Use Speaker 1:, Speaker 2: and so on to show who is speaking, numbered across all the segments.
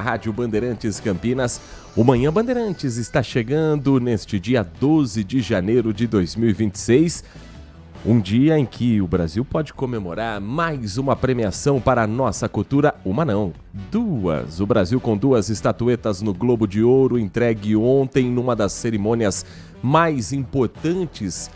Speaker 1: Rádio Bandeirantes Campinas. O Manhã Bandeirantes está chegando neste dia 12 de janeiro de 2026, um dia em que o Brasil pode comemorar mais uma premiação para a nossa cultura, uma não, duas. O Brasil com duas estatuetas no Globo de Ouro, entregue ontem numa das cerimônias mais importantes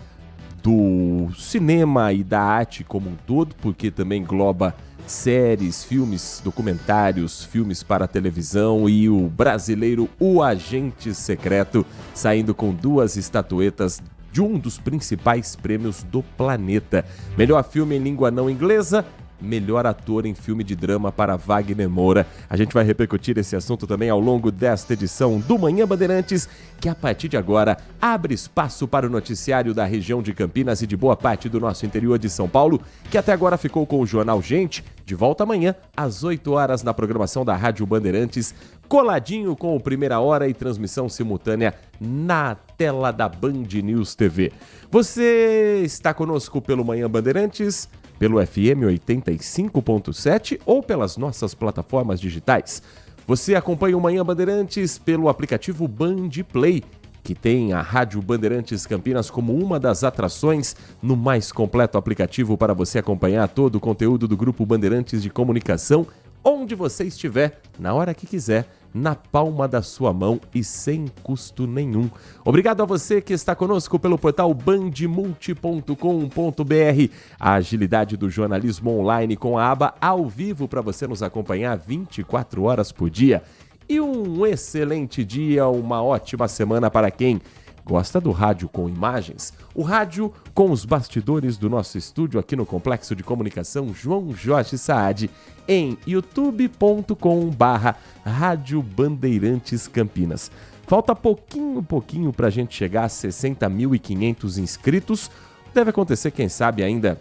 Speaker 1: do cinema e da arte como um todo, porque também engloba séries, filmes, documentários, filmes para televisão, e o brasileiro O Agente Secreto saindo com duas estatuetas de um dos principais prêmios do planeta. Melhor filme em língua não inglesa, melhor ator em filme de drama para Wagner Moura. A gente vai repercutir esse assunto também ao longo desta edição do Manhã Bandeirantes, que a partir de agora abre espaço para o noticiário da região de Campinas e de boa parte do nosso interior de São Paulo, que até agora ficou com o Jornal Gente, de volta amanhã às 8 horas na programação da Rádio Bandeirantes, coladinho com o Primeira Hora e transmissão simultânea na tela da Band News TV. Você está conosco pelo Manhã Bandeirantes, pelo FM 85.7 ou pelas nossas plataformas digitais. Você acompanha o Manhã Bandeirantes pelo aplicativo Band Play, que tem a Rádio Bandeirantes Campinas como uma das atrações no mais completo aplicativo para você acompanhar todo o conteúdo do Grupo Bandeirantes de Comunicação, onde você estiver, na hora que quiser, na palma da sua mão e sem custo nenhum. Obrigado a você que está conosco pelo portal bandmulti.com.br, a agilidade do jornalismo online com a aba ao vivo para você nos acompanhar 24 horas por dia. E um excelente dia, uma ótima semana para quem gosta do rádio com imagens. O rádio com os bastidores do nosso estúdio aqui no Complexo de Comunicação João Jorge Saad, em youtube.com/Rádio Bandeirantes Campinas. Falta pouquinho para a gente chegar a 60.500 inscritos. Deve acontecer, quem sabe, ainda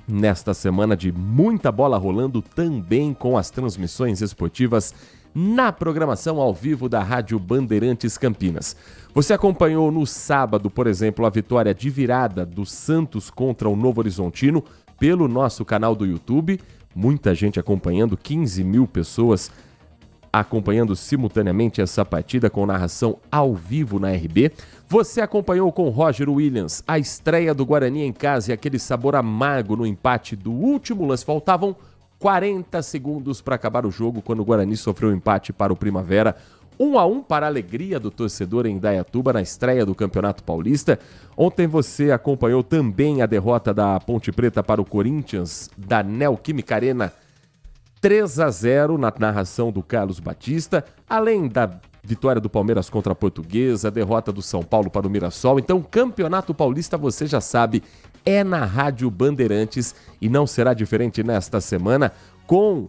Speaker 1: nesta semana de muita bola rolando, também com as transmissões esportivas na programação ao vivo da Rádio Bandeirantes Campinas. Você acompanhou no sábado, por exemplo, a vitória de virada do Santos contra o Novo Horizontino pelo nosso canal do YouTube. Muita gente acompanhando, 15 mil pessoas acompanhando simultaneamente essa partida com narração ao vivo na RB. Você acompanhou com Roger Williams a estreia do Guarani em casa e aquele sabor amargo no empate do último lance. Faltavam 40 segundos para acabar o jogo quando o Guarani sofreu um empate para o Primavera. 1-1 para a alegria do torcedor em Indaiatuba na estreia do Campeonato Paulista. Ontem você acompanhou também a derrota da Ponte Preta para o Corinthians da Neoquímica Arena, 3-0 na narração do Carlos Batista, além da vitória do Palmeiras contra a Portuguesa, a derrota do São Paulo para o Mirassol. Então, Campeonato Paulista, você já sabe, é na Rádio Bandeirantes e não será diferente nesta semana com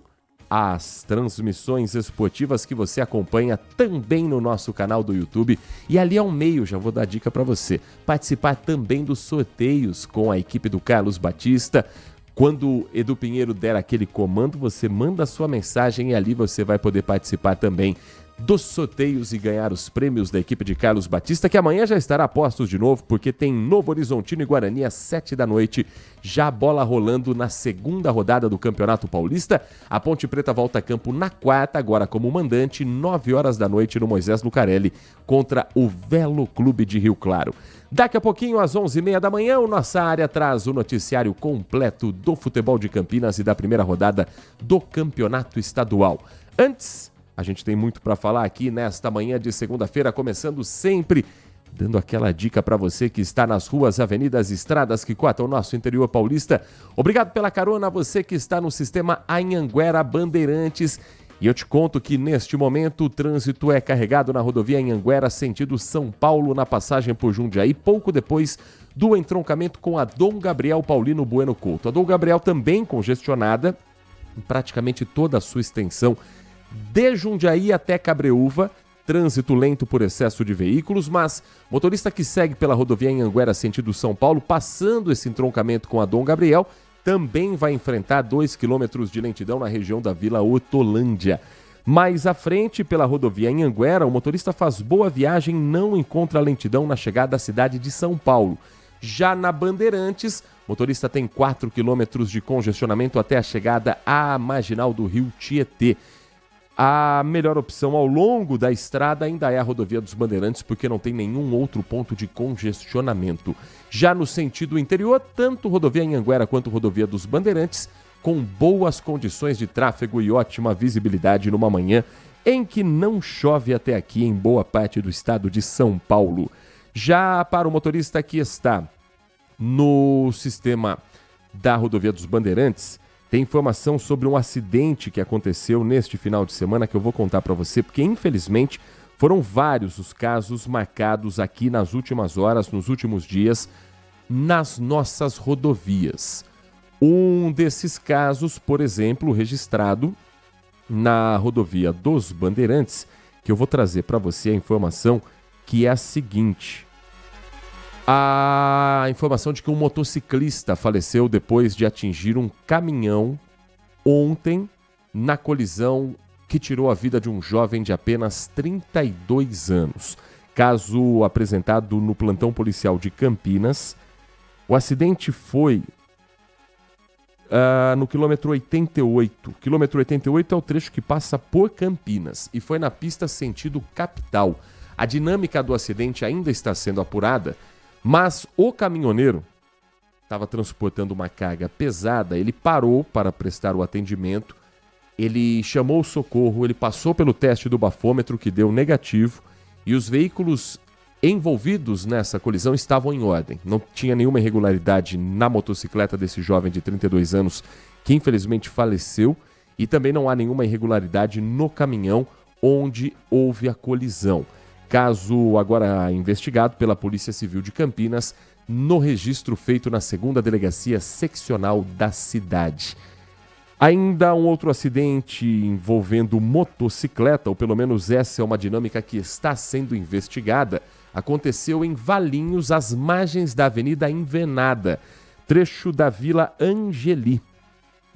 Speaker 1: as transmissões esportivas que você acompanha também no nosso canal do YouTube. E ali é um meio, já vou dar dica para você, participar também dos sorteios com a equipe do Carlos Batista. Quando Edu Pinheiro der aquele comando, você manda a sua mensagem e ali você vai poder participar também dos sorteios e ganhar os prêmios da equipe de Carlos Batista, que amanhã já estará a postos de novo, porque tem Novo Horizontino e Guarani às 7 da noite, já bola rolando na segunda rodada do Campeonato Paulista. A Ponte Preta volta a campo na quarta, agora como mandante, 9 horas da noite no Moisés Lucarelli, contra o Velo Clube de Rio Claro. Daqui a pouquinho, às 11h30 da manhã, o Nossa Área traz o noticiário completo do futebol de Campinas e da primeira rodada do Campeonato Estadual. Antes, a gente tem muito para falar aqui nesta manhã de segunda-feira, começando sempre dando aquela dica para você que está nas ruas, avenidas e estradas que cortam o nosso interior paulista. Obrigado pela carona, você que está no sistema Anhanguera Bandeirantes. E eu te conto que neste momento o trânsito é carregado na rodovia Anhanguera, sentido São Paulo, na passagem por Jundiaí, pouco depois do entroncamento com a Dom Gabriel Paulino Bueno Couto. A Dom Gabriel também congestionada, em praticamente toda a sua extensão, de Jundiaí até Cabreúva, trânsito lento por excesso de veículos, mas motorista que segue pela rodovia Anhanguera sentido São Paulo, passando esse entroncamento com a Dom Gabriel, também vai enfrentar 2 quilômetros de lentidão na região da Vila Hortolândia. Mais à frente, pela rodovia Anhanguera, o motorista faz boa viagem e não encontra lentidão na chegada à cidade de São Paulo. Já na Bandeirantes, o motorista tem 4 quilômetros de congestionamento até a chegada à marginal do Rio Tietê. A melhor opção ao longo da estrada ainda é a rodovia dos Bandeirantes, porque não tem nenhum outro ponto de congestionamento. Já no sentido interior, tanto rodovia Anhanguera quanto rodovia dos Bandeirantes, com boas condições de tráfego e ótima visibilidade numa manhã em que não chove até aqui em boa parte do estado de São Paulo. Já para o motorista que está no sistema da rodovia dos Bandeirantes, tem informação sobre um acidente que aconteceu neste final de semana que eu vou contar para você, porque infelizmente foram vários os casos marcados aqui nas últimas horas, nos últimos dias, nas nossas rodovias. Um desses casos, por exemplo, registrado na rodovia dos Bandeirantes, que eu vou trazer para você a informação que é a seguinte. A informação de que um motociclista faleceu depois de atingir um caminhão ontem na colisão que tirou a vida de um jovem de apenas 32 anos. Caso apresentado no plantão policial de Campinas, o acidente foi no quilômetro 88. Quilômetro 88 é o trecho que passa por Campinas e foi na pista sentido capital. A dinâmica do acidente ainda está sendo apurada, mas o caminhoneiro estava transportando uma carga pesada, ele parou para prestar o atendimento, ele chamou o socorro, ele passou pelo teste do bafômetro que deu negativo e os veículos envolvidos nessa colisão estavam em ordem. Não tinha nenhuma irregularidade na motocicleta desse jovem de 32 anos que infelizmente faleceu e também não há nenhuma irregularidade no caminhão onde houve a colisão. Caso agora investigado pela Polícia Civil de Campinas, no registro feito na 2ª Delegacia Seccional da cidade. Ainda um outro acidente envolvendo motocicleta, ou pelo menos essa é uma dinâmica que está sendo investigada, aconteceu em Valinhos, às margens da Avenida Envenada, trecho da Vila Angeli.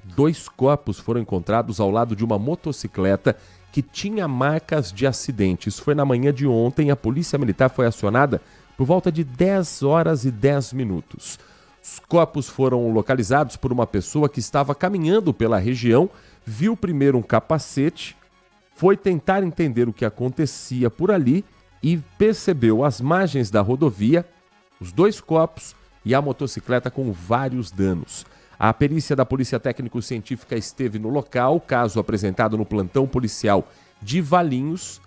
Speaker 1: 2 corpos foram encontrados ao lado de uma motocicleta que tinha marcas de acidente. Isso foi na manhã de ontem. A Polícia Militar foi acionada por volta de 10 horas e 10 minutos. Os corpos foram localizados por uma pessoa que estava caminhando pela região, viu primeiro um capacete, foi tentar entender o que acontecia por ali e percebeu às margens da rodovia os 2 corpos e a motocicleta com vários danos. A perícia da Polícia Técnico-Científica esteve no local, caso apresentado no plantão policial de Valinhos.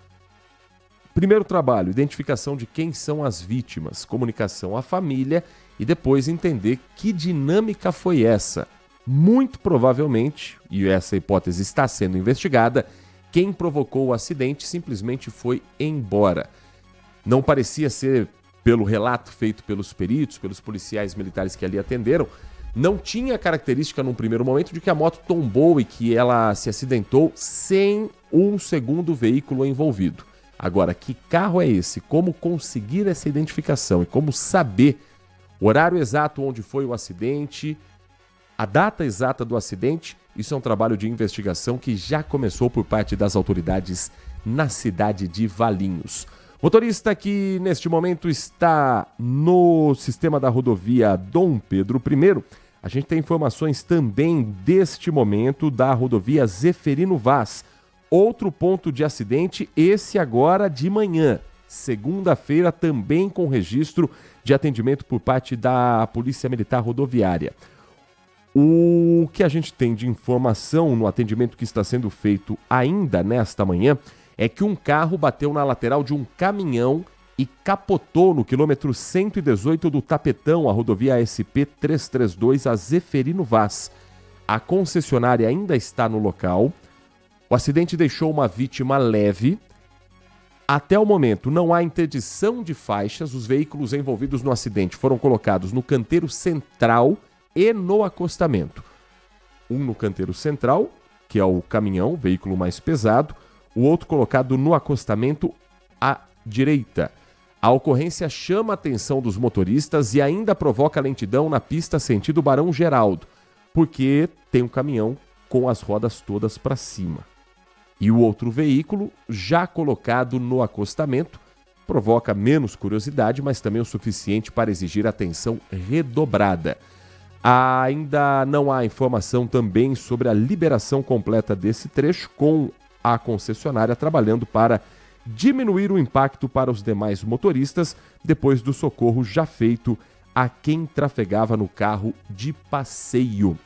Speaker 1: Primeiro trabalho, identificação de quem são as vítimas, comunicação à família e depois entender que dinâmica foi essa. Muito provavelmente, e essa hipótese está sendo investigada, quem provocou o acidente simplesmente foi embora. Não parecia ser, pelo relato feito pelos peritos, pelos policiais militares que ali atenderam, não tinha característica num primeiro momento de que a moto tombou e que ela se acidentou sem um segundo veículo envolvido. Agora, que carro é esse? Como conseguir essa identificação e como saber o horário exato onde foi o acidente, a data exata do acidente? Isso é um trabalho de investigação que já começou por parte das autoridades na cidade de Valinhos. Motorista que neste momento está no sistema da rodovia Dom Pedro I, a gente tem informações também deste momento da rodovia Zeferino Vaz. Outro ponto de acidente, esse agora de manhã, segunda-feira, também com registro de atendimento por parte da Polícia Militar Rodoviária. O que a gente tem de informação no atendimento que está sendo feito ainda nesta manhã é que um carro bateu na lateral de um caminhão e capotou no quilômetro 118 do Tapetão, a rodovia SP-332, a Zeferino Vaz. A concessionária ainda está no local. O acidente deixou uma vítima leve. Até o momento, não há interdição de faixas. Os veículos envolvidos no acidente foram colocados no canteiro central e no acostamento. Um no canteiro central, que é o caminhão, o veículo mais pesado. O outro colocado no acostamento à direita. A ocorrência chama a atenção dos motoristas e ainda provoca lentidão na pista sentido Barão Geraldo, porque tem um caminhão com as rodas todas para cima. E o outro veículo, já colocado no acostamento, provoca menos curiosidade, mas também o suficiente para exigir atenção redobrada. Ainda não há informação também sobre a liberação completa desse trecho, com a concessionária trabalhando para diminuir o impacto para os demais motoristas depois do socorro já feito a quem trafegava no carro de passeio.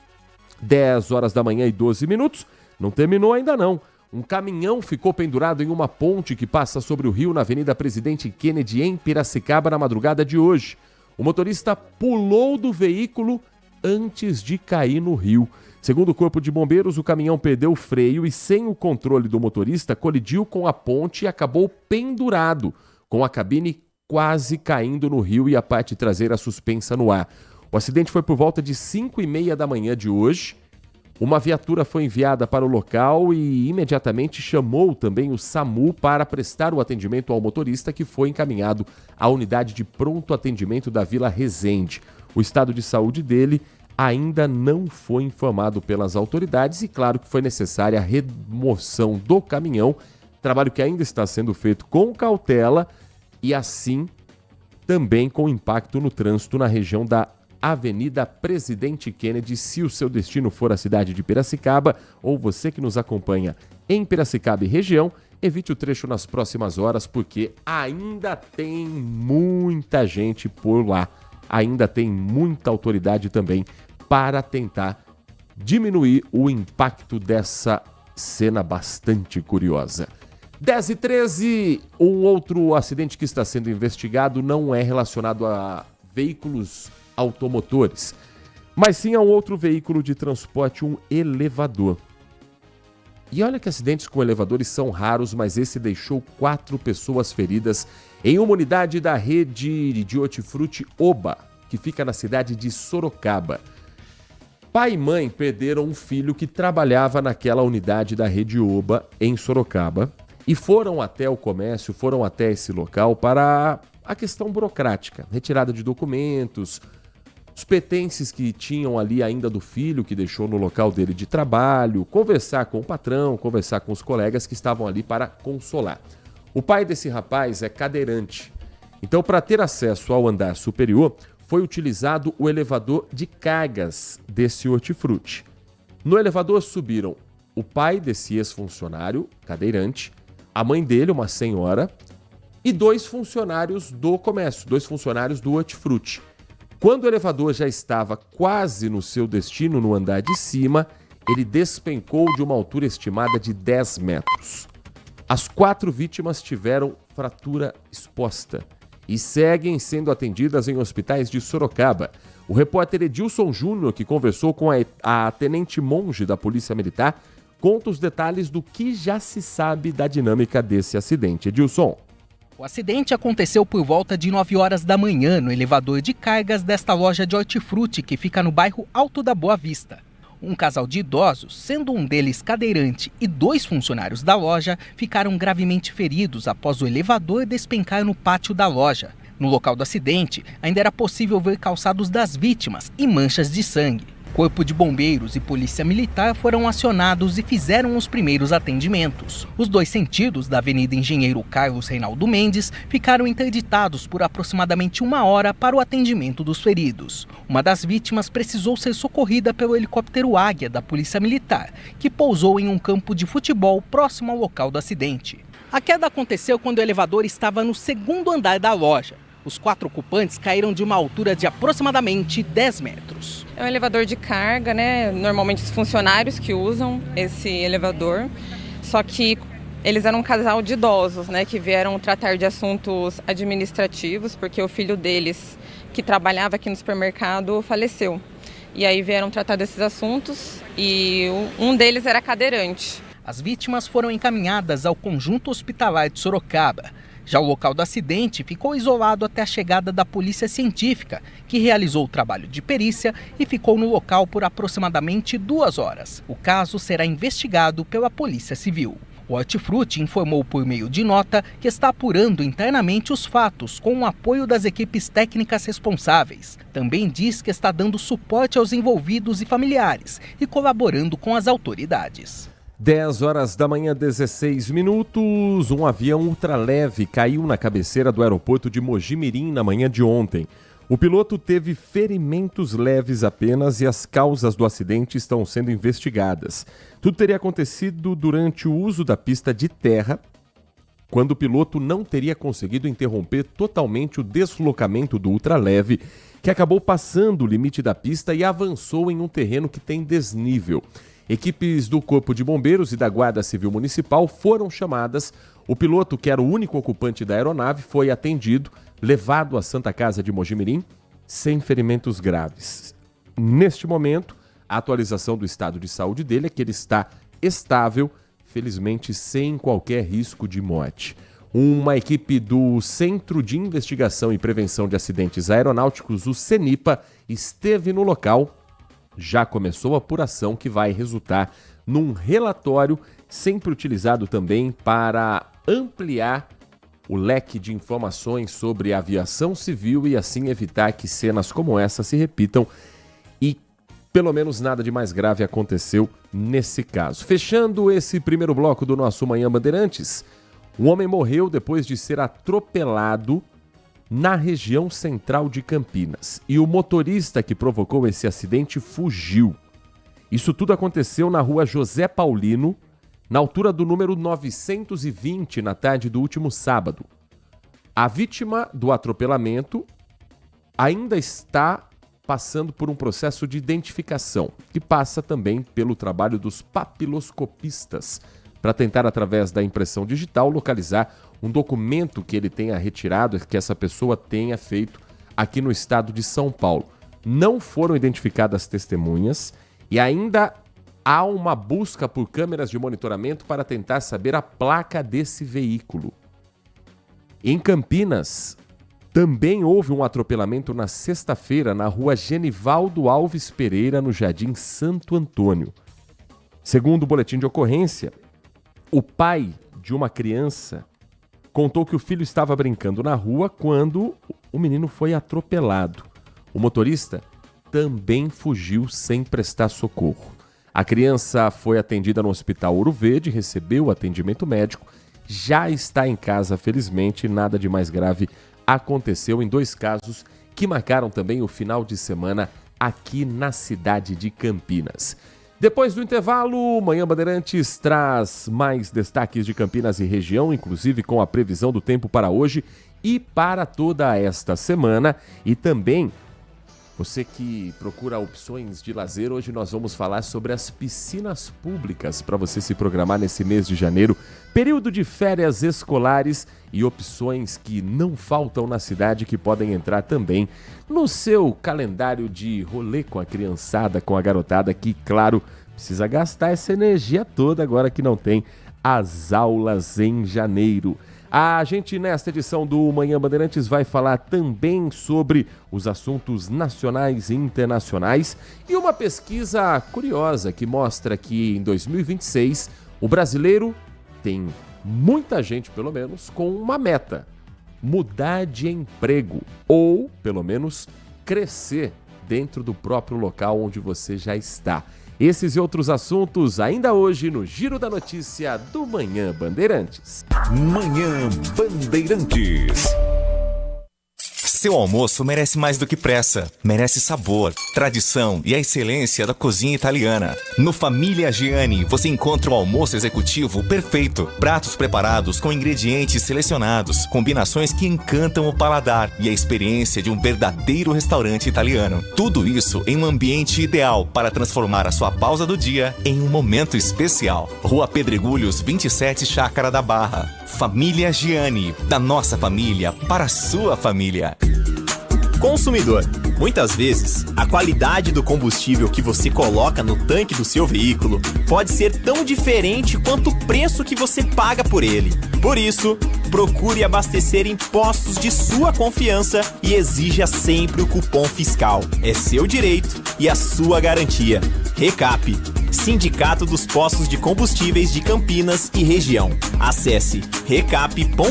Speaker 1: 10 horas da manhã e 12 minutos, não terminou ainda não. Um caminhão ficou pendurado em uma ponte que passa sobre o rio na Avenida Presidente Kennedy, em Piracicaba, na madrugada de hoje. O motorista pulou do veículo antes de cair no rio. Segundo o Corpo de Bombeiros, o caminhão perdeu o freio e, sem o controle do motorista, colidiu com a ponte e acabou pendurado, com a cabine quase caindo no rio e a parte traseira suspensa no ar. O acidente foi por volta de 5h30 da manhã de hoje. Uma viatura foi enviada para o local e imediatamente chamou também o SAMU para prestar o atendimento ao motorista, que foi encaminhado à unidade de pronto atendimento da Vila Resende. O estado de saúde dele ainda não foi informado pelas autoridades e claro que foi necessária a remoção do caminhão, trabalho que ainda está sendo feito com cautela e assim também com impacto no trânsito na região da Avenida Presidente Kennedy. Se o seu destino for a cidade de Piracicaba ou você que nos acompanha em Piracicaba e região, evite o trecho nas próximas horas porque ainda tem muita gente por lá, ainda tem muita autoridade também para tentar diminuir o impacto dessa cena bastante curiosa. 10h13, um outro acidente que está sendo investigado não é relacionado a veículos automotores, mas sim a um outro veículo de transporte, um elevador. E olha que acidentes com elevadores são raros, mas esse deixou 4 pessoas feridas em uma unidade da rede de hortifruti Oba, que fica na cidade de Sorocaba. Pai e mãe perderam um filho que trabalhava naquela unidade da rede Oba em Sorocaba e foram até o comércio, foram até esse local para a questão burocrática, retirada de documentos, os pertences que tinham ali ainda do filho que deixou no local dele de trabalho, conversar com o patrão, conversar com os colegas que estavam ali para consolar. O pai desse rapaz é cadeirante, então para ter acesso ao andar superior foi utilizado o elevador de cargas desse hortifruti. No elevador subiram o pai desse ex-funcionário cadeirante, a mãe dele, uma senhora, e 2 funcionários do comércio, 2 funcionários do hortifruti. Quando o elevador já estava quase no seu destino, no andar de cima, ele despencou de uma altura estimada de 10 metros. As 4 vítimas tiveram fratura exposta e seguem sendo atendidas em hospitais de Sorocaba. O repórter Edilson Júnior, que conversou com a tenente Monge da Polícia Militar, conta os detalhes do que já se sabe da dinâmica desse acidente. Edilson.
Speaker 2: O acidente aconteceu por volta de 9 horas da manhã no elevador de cargas desta loja de hortifruti que fica no bairro Alto da Boa Vista. Um casal de idosos, sendo um deles cadeirante e 2 funcionários da loja, ficaram gravemente feridos após o elevador despencar no pátio da loja. No local do acidente, ainda era possível ver calçados das vítimas e manchas de sangue. Corpo de Bombeiros e Polícia Militar foram acionados e fizeram os primeiros atendimentos. Os 2 sentidos da Avenida Engenheiro Carlos Reinaldo Mendes ficaram interditados por aproximadamente 1 hora para o atendimento dos feridos. Uma das vítimas precisou ser socorrida pelo helicóptero Águia da Polícia Militar, que pousou em um campo de futebol próximo ao local do acidente. A queda aconteceu quando o elevador estava no 2º andar da loja. Os 4 ocupantes caíram de uma altura de aproximadamente 10 metros.
Speaker 3: É um elevador de carga, né? Normalmente os funcionários que usam esse elevador. Só que eles eram um casal de idosos, né? Que vieram tratar de assuntos administrativos, porque o filho deles, que trabalhava aqui no supermercado, faleceu. E aí vieram tratar desses assuntos e um deles era cadeirante.
Speaker 2: As vítimas foram encaminhadas ao Conjunto Hospitalar de Sorocaba. Já o local do acidente ficou isolado até a chegada da Polícia Científica, que realizou o trabalho de perícia e ficou no local por aproximadamente 2 horas. O caso será investigado pela Polícia Civil. O Hortifruti informou por meio de nota que está apurando internamente os fatos com o apoio das equipes técnicas responsáveis. Também diz que está dando suporte aos envolvidos e familiares e colaborando com as autoridades.
Speaker 1: 10 horas da manhã, 16 minutos. Um avião ultraleve caiu na cabeceira do aeroporto de Mogi Mirim na manhã de ontem. O piloto teve ferimentos leves apenas e as causas do acidente estão sendo investigadas. Tudo teria acontecido durante o uso da pista de terra, quando o piloto não teria conseguido interromper totalmente o deslocamento do ultraleve, que acabou passando o limite da pista e avançou em um terreno que tem desnível. Equipes do Corpo de Bombeiros e da Guarda Civil Municipal foram chamadas. O piloto, que era o único ocupante da aeronave, foi atendido, levado à Santa Casa de Mojimirim, sem ferimentos graves. Neste momento, a atualização do estado de saúde dele é que ele está estável, felizmente sem qualquer risco de morte. Uma equipe do Centro de Investigação e Prevenção de Acidentes Aeronáuticos, o CENIPA, esteve no local. Já começou a apuração que vai resultar num relatório, sempre utilizado também para ampliar o leque de informações sobre a aviação civil e assim evitar que cenas como essa se repitam, e pelo menos nada de mais grave aconteceu nesse caso. Fechando esse primeiro bloco do nosso Manhã Bandeirantes, um homem morreu depois de ser atropelado na região central de Campinas e o motorista que provocou esse acidente fugiu. Isso tudo aconteceu na rua José Paulino, na altura do número 920, na tarde do último sábado. A vítima do atropelamento ainda está passando por um processo de identificação, que passa também pelo trabalho dos papiloscopistas, para tentar, através da impressão digital, localizar um documento que ele tenha retirado, que essa pessoa tenha feito aqui no estado de São Paulo. Não foram identificadas testemunhas e ainda há uma busca por câmeras de monitoramento para tentar saber a placa desse veículo. Em Campinas, também houve um atropelamento na sexta-feira na rua Genivaldo Alves Pereira, no Jardim Santo Antônio. Segundo o boletim de ocorrência, o pai de uma criança contou que o filho estava brincando na rua quando o menino foi atropelado. O motorista também fugiu sem prestar socorro. A criança foi atendida no Hospital Ouro Verde, recebeu atendimento médico, já está em casa, felizmente, nada de mais grave aconteceu em 2 casos que marcaram também o final de semana aqui na cidade de Campinas. Depois do intervalo, Manhã Bandeirantes traz mais destaques de Campinas e região, inclusive com a previsão do tempo para hoje e para toda esta semana. E também, você que procura opções de lazer, hoje nós vamos falar sobre as piscinas públicas para você se programar nesse mês de janeiro, período de férias escolares e opções que não faltam na cidade que podem entrar também no seu calendário de rolê com a criançada, com a garotada que, claro, precisa gastar essa energia toda agora que não tem as aulas em janeiro. A gente, nesta edição do Manhã Bandeirantes, vai falar também sobre os assuntos nacionais e internacionais e uma pesquisa curiosa que mostra que em 2026 o brasileiro tem muita gente, pelo menos, com uma meta: mudar de emprego ou, pelo menos, crescer dentro do próprio local onde você já está. Esses e outros assuntos ainda hoje no Giro da Notícia do Manhã Bandeirantes.
Speaker 4: Manhã Bandeirantes. Seu almoço merece mais do que pressa. Merece sabor, tradição e a excelência da cozinha italiana. No Família Giani, você encontra o almoço executivo perfeito. Pratos preparados com ingredientes selecionados, combinações que encantam o paladar e a experiência de um verdadeiro restaurante italiano. Tudo isso em um ambiente ideal para transformar a sua pausa do dia em um momento especial. Rua Pedregulhos, 27, Chácara da Barra. Família Giani, da nossa família para a sua família.
Speaker 5: Consumidor, muitas vezes, a qualidade do combustível que você coloca no tanque do seu veículo pode ser tão diferente quanto o preço que você paga por ele. Por isso, procure abastecer em postos de sua confiança e exija sempre o cupom fiscal. É seu direito e a sua garantia. Recap, Sindicato dos Postos de Combustíveis de Campinas e Região. Acesse recap.org.br.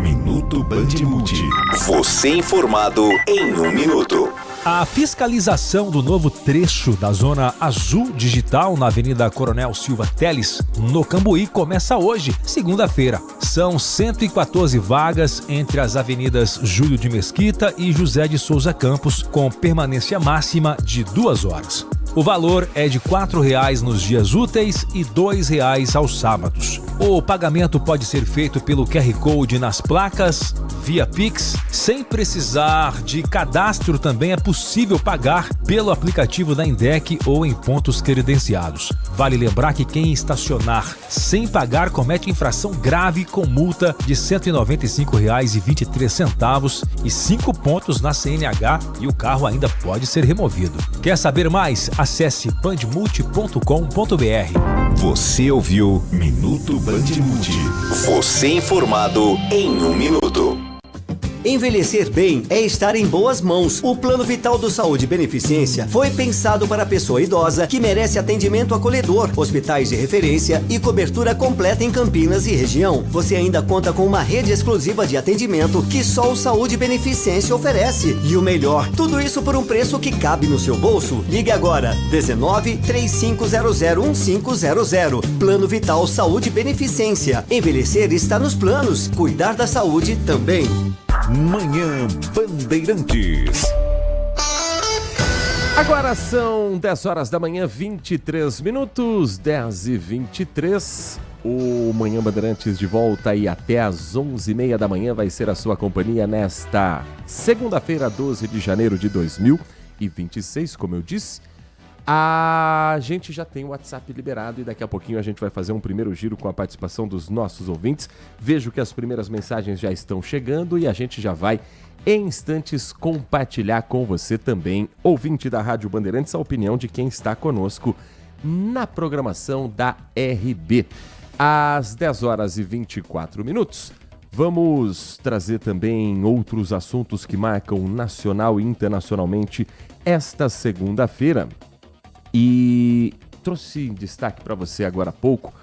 Speaker 4: Minuto Band Multi. Você informado em 1 minuto.
Speaker 6: A fiscalização do novo trecho da Zona Azul Digital na Avenida Coronel Silva Teles, no Cambuí, começa hoje, segunda-feira. São 114 vagas entre as avenidas Júlio de Mesquita e José de Souza Campos, com permanência máxima de 2 horas. O valor é de R$ 4,00 nos dias úteis e R$ 2,00 aos sábados. O pagamento pode ser feito pelo QR Code nas placas, via Pix, sem precisar de cadastro. Também é possível pagar pelo aplicativo da Indec ou em pontos credenciados. Vale lembrar que quem estacionar sem pagar comete infração grave com multa de R$ 195,23 e 5 pontos na CNH, e o carro ainda pode ser removido. Quer saber mais? Acesse bandmulti.com.br.
Speaker 4: Você ouviu Minuto Bandmulti. Você informado em 1 minuto.
Speaker 7: Envelhecer bem é estar em boas mãos. O Plano Vital do Saúde Beneficência foi pensado para a pessoa idosa que merece atendimento acolhedor, hospitais de referência e cobertura completa em Campinas e região. Você ainda conta com uma rede exclusiva de atendimento que só o Saúde Beneficência oferece. E o melhor, tudo isso por um preço que cabe no seu bolso. Ligue agora, 19 3500 1500. Plano Vital Saúde Beneficência. Envelhecer está nos planos, cuidar da saúde também.
Speaker 4: Manhã Bandeirantes.
Speaker 1: Agora são 10 horas da manhã, 23 minutos, 10h23. O Manhã Bandeirantes de volta aí até às 11h30 da manhã vai ser a sua companhia nesta segunda-feira, 12 de janeiro de 2026, como eu disse. A gente já tem o WhatsApp liberado e daqui a pouquinho a gente vai fazer um primeiro giro com a participação dos nossos ouvintes. Vejo que as primeiras mensagens já estão chegando e a gente já vai, em instantes, compartilhar com você também, ouvinte da Rádio Bandeirantes, a opinião de quem está conosco na programação da RB. Às 10 horas e 24 minutos, vamos trazer também outros assuntos que marcam nacional e internacionalmente esta segunda-feira. E trouxe em destaque para você agora há pouco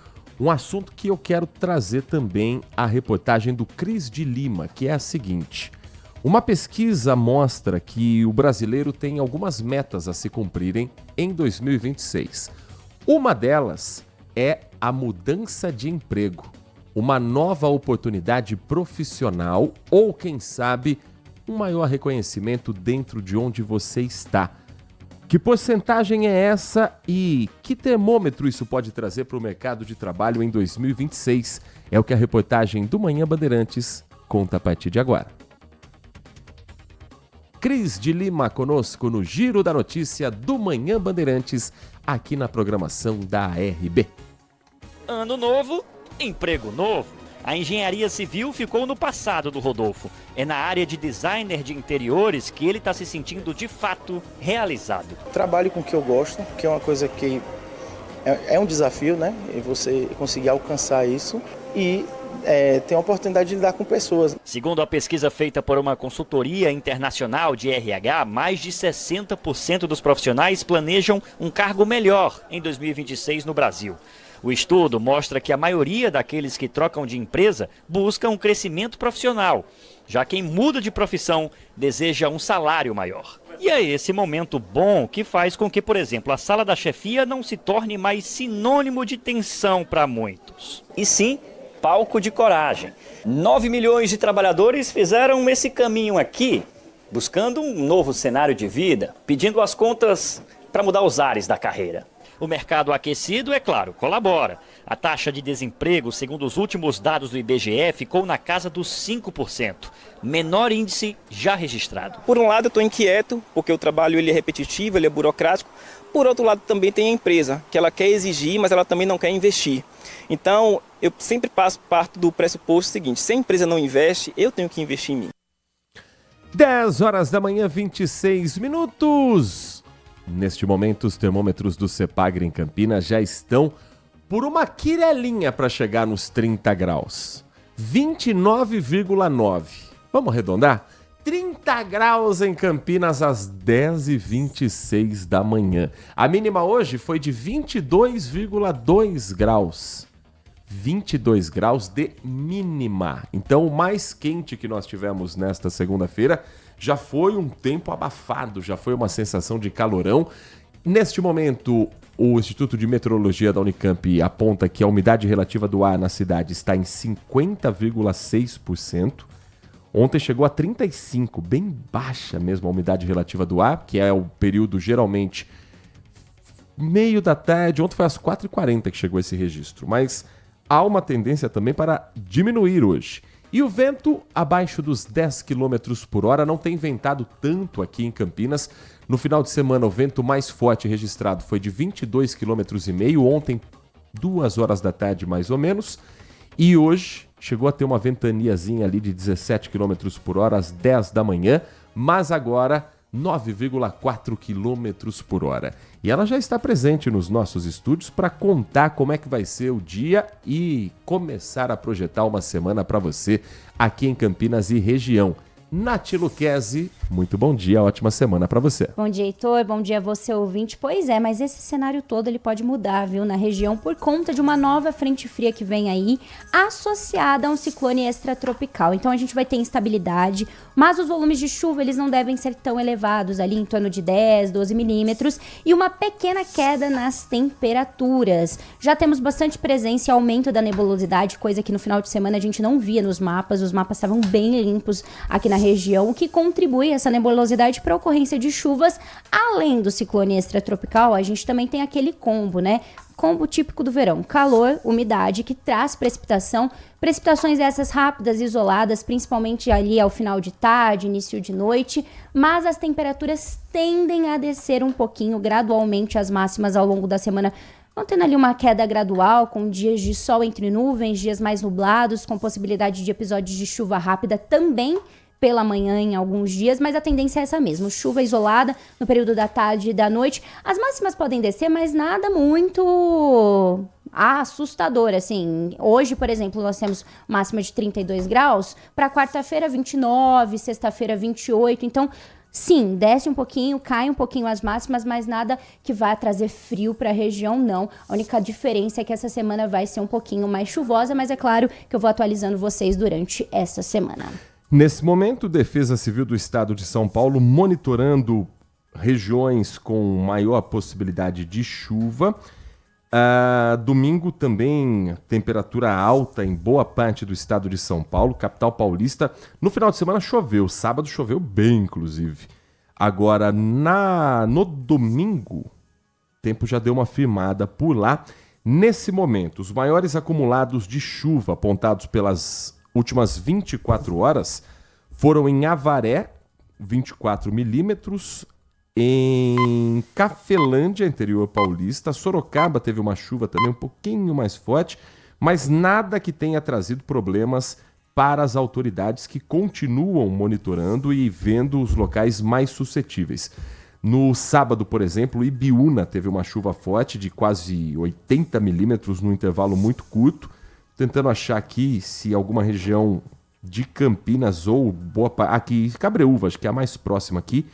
Speaker 1: um assunto que eu quero trazer também a reportagem do Cris de Lima, que é a seguinte: uma pesquisa mostra que o brasileiro tem algumas metas a se cumprirem em 2026. Uma delas é a mudança de emprego, uma nova oportunidade profissional ou, quem sabe, um maior reconhecimento dentro de onde você está. Que porcentagem é essa e que termômetro isso pode trazer para o mercado de trabalho em 2026? É o que a reportagem do Manhã Bandeirantes conta a partir de agora. Cris de Lima conosco no Giro da Notícia do Manhã Bandeirantes, aqui na programação da RB.
Speaker 8: Ano novo, emprego novo. A engenharia civil ficou no passado do Rodolfo. É na área de designer de interiores que ele está se sentindo de fato realizado.
Speaker 9: Trabalho com o que eu gosto, que é uma coisa que é um desafio, né? E você conseguir alcançar isso e tem a oportunidade de lidar com pessoas.
Speaker 8: Segundo a pesquisa feita por uma consultoria internacional de RH, mais de 60% dos profissionais planejam um cargo melhor em 2026 no Brasil. O estudo mostra que a maioria daqueles que trocam de empresa busca um crescimento profissional. Já quem muda de profissão deseja um salário maior. E é esse momento bom que faz com que, por exemplo, a sala da chefia não se torne mais sinônimo de tensão para muitos. E sim, palco de coragem. 9 milhões de trabalhadores fizeram esse caminho aqui, buscando um novo cenário de vida, pedindo as contas para mudar os ares da carreira. O mercado aquecido, é claro, colabora. A taxa de desemprego, segundo os últimos dados do IBGE, ficou na casa dos 5%. Menor índice já registrado.
Speaker 9: Por um lado, eu estou inquieto, porque o trabalho ele é repetitivo, ele é burocrático. Por outro lado, também tem a empresa, que ela quer exigir, mas ela também não quer investir. Então, eu sempre parto do pressuposto seguinte: se a empresa não investe, eu tenho que investir em mim.
Speaker 1: 10 horas da manhã, 26 minutos. Neste momento, os termômetros do Cepagre em Campinas já estão por uma quirelinha para chegar nos 30 graus. 29,9. Vamos arredondar? 30 graus em Campinas às 10h26 da manhã. A mínima hoje foi de 22,2 graus. 22 graus de mínima. Então, o mais quente que nós tivemos nesta segunda-feira já foi um tempo abafado, já foi uma sensação de calorão. Neste momento, o Instituto de Meteorologia da Unicamp aponta que a umidade relativa do ar na cidade está em 50,6%. Ontem chegou a 35%, bem baixa mesmo a umidade relativa do ar, que é o período geralmente meio da tarde. Ontem foi às 4h40 que chegou esse registro, mas há uma tendência também para diminuir hoje. E o vento abaixo dos 10 km por hora, não tem ventado tanto aqui em Campinas. No final de semana, o vento mais forte registrado foi de 22,5 km, ontem 2 horas da tarde mais ou menos. E hoje chegou a ter uma ventaniazinha ali de 17 km por hora às 10 da manhã, mas agora 9,4 km por hora. E ela já está presente nos nossos estúdios para contar como é que vai ser o dia e começar a projetar uma semana para você aqui em Campinas e região. Nath Luquezzi, muito bom dia, ótima semana para você.
Speaker 10: Bom dia, Heitor, bom dia você, ouvinte. Pois é, mas esse cenário todo ele pode mudar, viu, na região por conta de uma nova frente fria que vem aí, associada a um ciclone extratropical. Então a gente vai ter instabilidade, mas os volumes de chuva eles não devem ser tão elevados, ali em torno de 10, 12 milímetros, e uma pequena queda nas temperaturas. Já temos bastante presença e aumento da nebulosidade, coisa que no final de semana a gente não via nos mapas, os mapas estavam bem limpos aqui na região, o que contribui essa nebulosidade para a ocorrência de chuvas. Além do ciclone extratropical, a gente também tem aquele combo, né? Combo típico do verão, calor, umidade, que traz precipitação, precipitações essas rápidas, isoladas, principalmente ali ao final de tarde, início de noite, mas as temperaturas tendem a descer um pouquinho, gradualmente as máximas ao longo da semana, vão tendo ali uma queda gradual, com dias de sol entre nuvens, dias mais nublados, com possibilidade de episódios de chuva rápida também pela manhã em alguns dias, mas a tendência é essa mesmo, chuva isolada no período da tarde e da noite. As máximas podem descer, mas nada muito assustador, assim. Hoje, por exemplo, nós temos máxima de 32 graus, para quarta-feira 29, sexta-feira 28, então sim, desce um pouquinho, cai um pouquinho as máximas, mas nada que vai trazer frio para a região, não. A única diferença é que essa semana vai ser um pouquinho mais chuvosa, mas é claro que eu vou atualizando vocês durante essa semana.
Speaker 1: Nesse momento, Defesa Civil do Estado de São Paulo monitorando regiões com maior possibilidade de chuva. Domingo também, temperatura alta em boa parte do estado de São Paulo, capital paulista. No final de semana choveu, sábado choveu bem, inclusive. Agora, no domingo, o tempo já deu uma firmada por lá. Nesse momento, os maiores acumulados de chuva apontados pelas últimas 24 horas foram em Avaré, 24 milímetros, em Cafelândia, interior paulista. Sorocaba teve uma chuva também um pouquinho mais forte, mas nada que tenha trazido problemas para as autoridades que continuam monitorando e vendo os locais mais suscetíveis. No sábado, por exemplo, Ibiúna teve uma chuva forte de quase 80 milímetros num intervalo muito curto. Tentando achar aqui se alguma região de Campinas ou aqui, Cabreúva, acho que é a mais próxima aqui,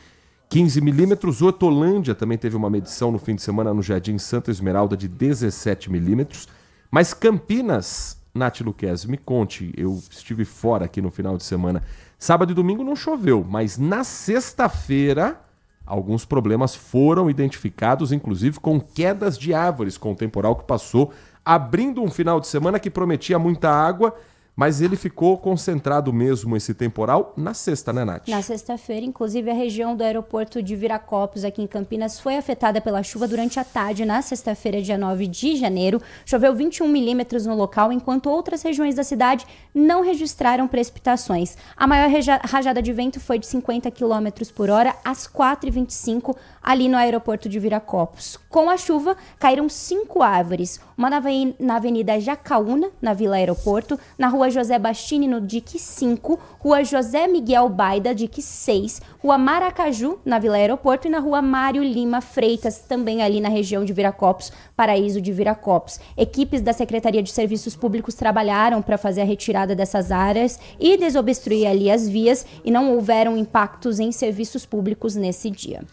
Speaker 1: 15 milímetros. Hortolândia também teve uma medição no fim de semana no Jardim Santa Esmeralda de 17 milímetros. Mas Campinas, Nath Luquezzi, me conte, eu estive fora aqui no final de semana. Sábado e domingo não choveu, mas na sexta-feira alguns problemas foram identificados, inclusive com quedas de árvores com o temporal que passou, abrindo um final de semana que prometia muita água, mas ele ficou concentrado mesmo, esse temporal, na sexta, né, Nath?
Speaker 10: Na sexta-feira, inclusive, a região do aeroporto de Viracopos, aqui em Campinas, foi afetada pela chuva durante a tarde, na sexta-feira, dia 9 de janeiro. Choveu 21 milímetros no local, enquanto outras regiões da cidade não registraram precipitações. A maior rajada de vento foi de 50 km por hora, às 4h25, ali no aeroporto de Viracopos. Com a chuva, caíram 5 árvores, uma na Avenida Jacaúna, na Vila Aeroporto, na Rua José Bastini, no DIC 5, Rua José Miguel Baida, DIC 6, Rua Maracaju, na Vila Aeroporto, e na Rua Mário Lima Freitas, também ali na região de Viracopos, Paraíso de Viracopos. Equipes da Secretaria de Serviços Públicos trabalharam para fazer a retirada dessas áreas e desobstruir ali as vias, e não houveram impactos em serviços públicos nesse dia.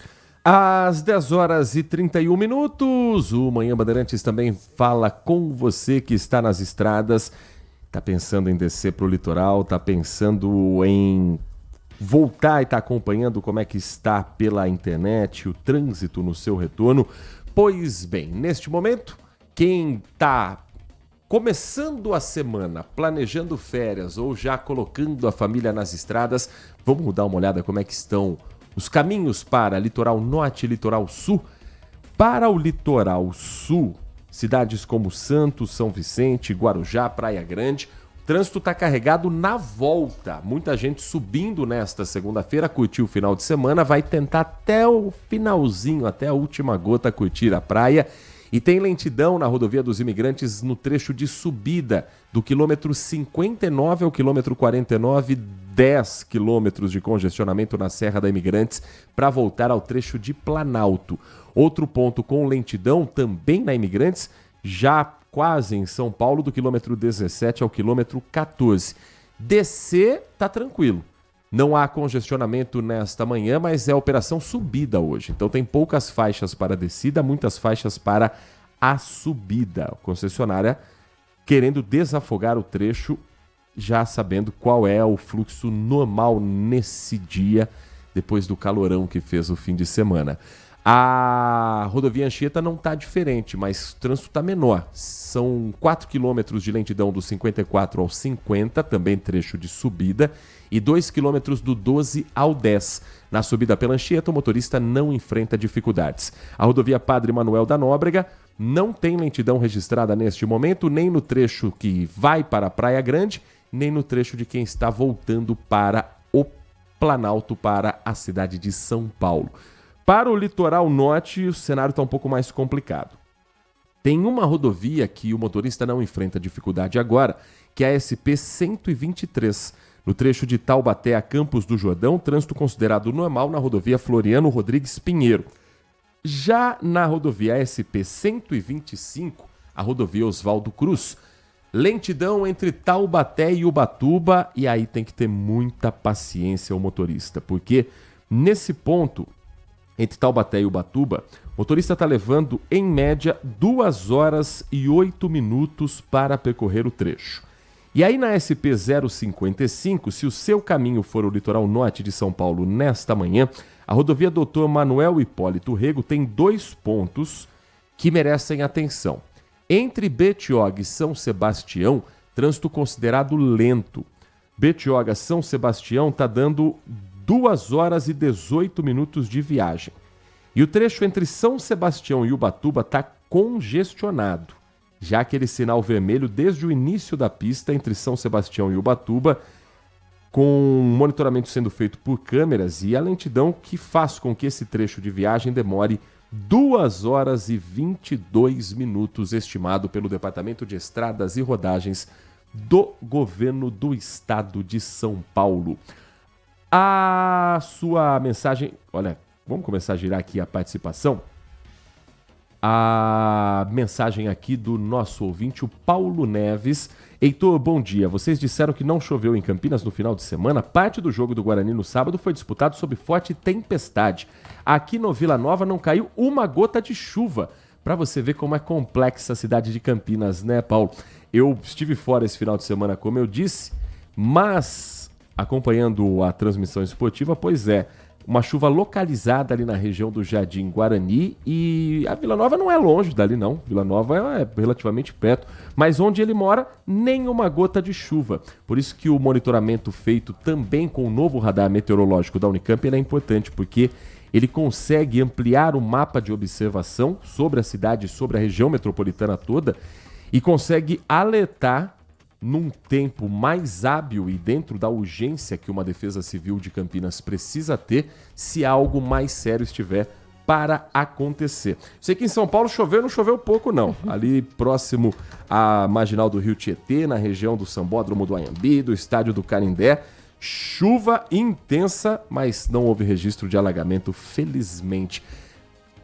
Speaker 1: Às 10h31, o Manhã Bandeirantes também fala com você que está nas estradas, está pensando em descer para o litoral, está pensando em voltar e estar acompanhando como é que está pela internet o trânsito no seu retorno. Pois bem, neste momento, quem está começando a semana, planejando férias ou já colocando a família nas estradas, vamos dar uma olhada como é que estão os caminhos para litoral norte e litoral sul. Para o litoral sul, cidades como Santos, São Vicente, Guarujá, Praia Grande, o trânsito está carregado na volta. Muita gente subindo nesta segunda-feira, curtir o final de semana, vai tentar até o finalzinho, até a última gota curtir a praia. E tem lentidão na rodovia dos Imigrantes no trecho de subida, do quilômetro 59 ao quilômetro 49, 10 quilômetros de congestionamento na Serra da Imigrantes para voltar ao trecho de Planalto. Outro ponto com lentidão também na Imigrantes, já quase em São Paulo, do quilômetro 17 ao quilômetro 14. Descer tá tranquilo. Não há congestionamento nesta manhã, mas é operação subida hoje. Então tem poucas faixas para descida, muitas faixas para a subida. A concessionária querendo desafogar o trecho, já sabendo qual é o fluxo normal nesse dia, depois do calorão que fez o fim de semana. A rodovia Anchieta não está diferente, mas o trânsito está menor. São 4 quilômetros de lentidão do 54 ao 50, também trecho de subida, e 2 quilômetros do 12 ao 10. Na subida pela Anchieta, o motorista não enfrenta dificuldades. A rodovia Padre Manuel da Nóbrega não tem lentidão registrada neste momento, nem no trecho que vai para a Praia Grande, nem no trecho de quem está voltando para o Planalto, para a cidade de São Paulo. Para o litoral norte, o cenário está um pouco mais complicado. Tem uma rodovia que o motorista não enfrenta dificuldade agora, que é a SP-123. No trecho de Taubaté a Campos do Jordão, trânsito considerado normal na rodovia Floriano Rodrigues Pinheiro. Já na rodovia SP-125, a rodovia Oswaldo Cruz, lentidão entre Taubaté e Ubatuba, e aí tem que ter muita paciência o motorista, porque nesse ponto, entre Taubaté e Ubatuba, o motorista está levando, em média, 2 horas e 8 minutos para percorrer o trecho. E aí na SP-055, se o seu caminho for o litoral norte de São Paulo nesta manhã, a rodovia Dr. Manuel Hipólito Rego tem 2 pontos que merecem atenção. Entre Betioga e São Sebastião, trânsito considerado lento. Betioga São Sebastião está dando 2 horas e 18 minutos de viagem. E o trecho entre São Sebastião e Ubatuba está congestionado, já aquele sinal vermelho desde o início da pista entre São Sebastião e Ubatuba, com monitoramento sendo feito por câmeras e a lentidão que faz com que esse trecho de viagem demore 2 horas e 22 minutos, estimado pelo Departamento de Estradas e Rodagens do Governo do Estado de São Paulo. A sua mensagem... Olha, vamos começar a girar aqui a participação. A mensagem aqui do nosso ouvinte, o Paulo Neves. Heitor, bom dia. Vocês disseram que não choveu em Campinas no final de semana. Parte do jogo do Guarani no sábado foi disputado sob forte tempestade. Aqui no Vila Nova não caiu uma gota de chuva. Para você ver como é complexa a cidade de Campinas, né, Paulo? Eu estive fora esse final de semana, como eu disse, mas acompanhando a transmissão esportiva, pois é, uma chuva localizada ali na região do Jardim Guarani, e a Vila Nova não é longe dali não, Vila Nova é relativamente perto, mas onde ele mora, nenhuma gota de chuva. Por isso que o monitoramento feito também com o novo radar meteorológico da Unicamp ele é importante, porque ele consegue ampliar o mapa de observação sobre a cidade, sobre a região metropolitana toda, e consegue alertar num tempo mais hábil e dentro da urgência que uma defesa civil de Campinas precisa ter se algo mais sério estiver para acontecer. Sei que em São Paulo choveu, não choveu pouco não. Ali próximo à marginal do Rio Tietê, na região do Sambódromo do Anhembi, do estádio do Canindé, chuva intensa, mas não houve registro de alagamento, felizmente.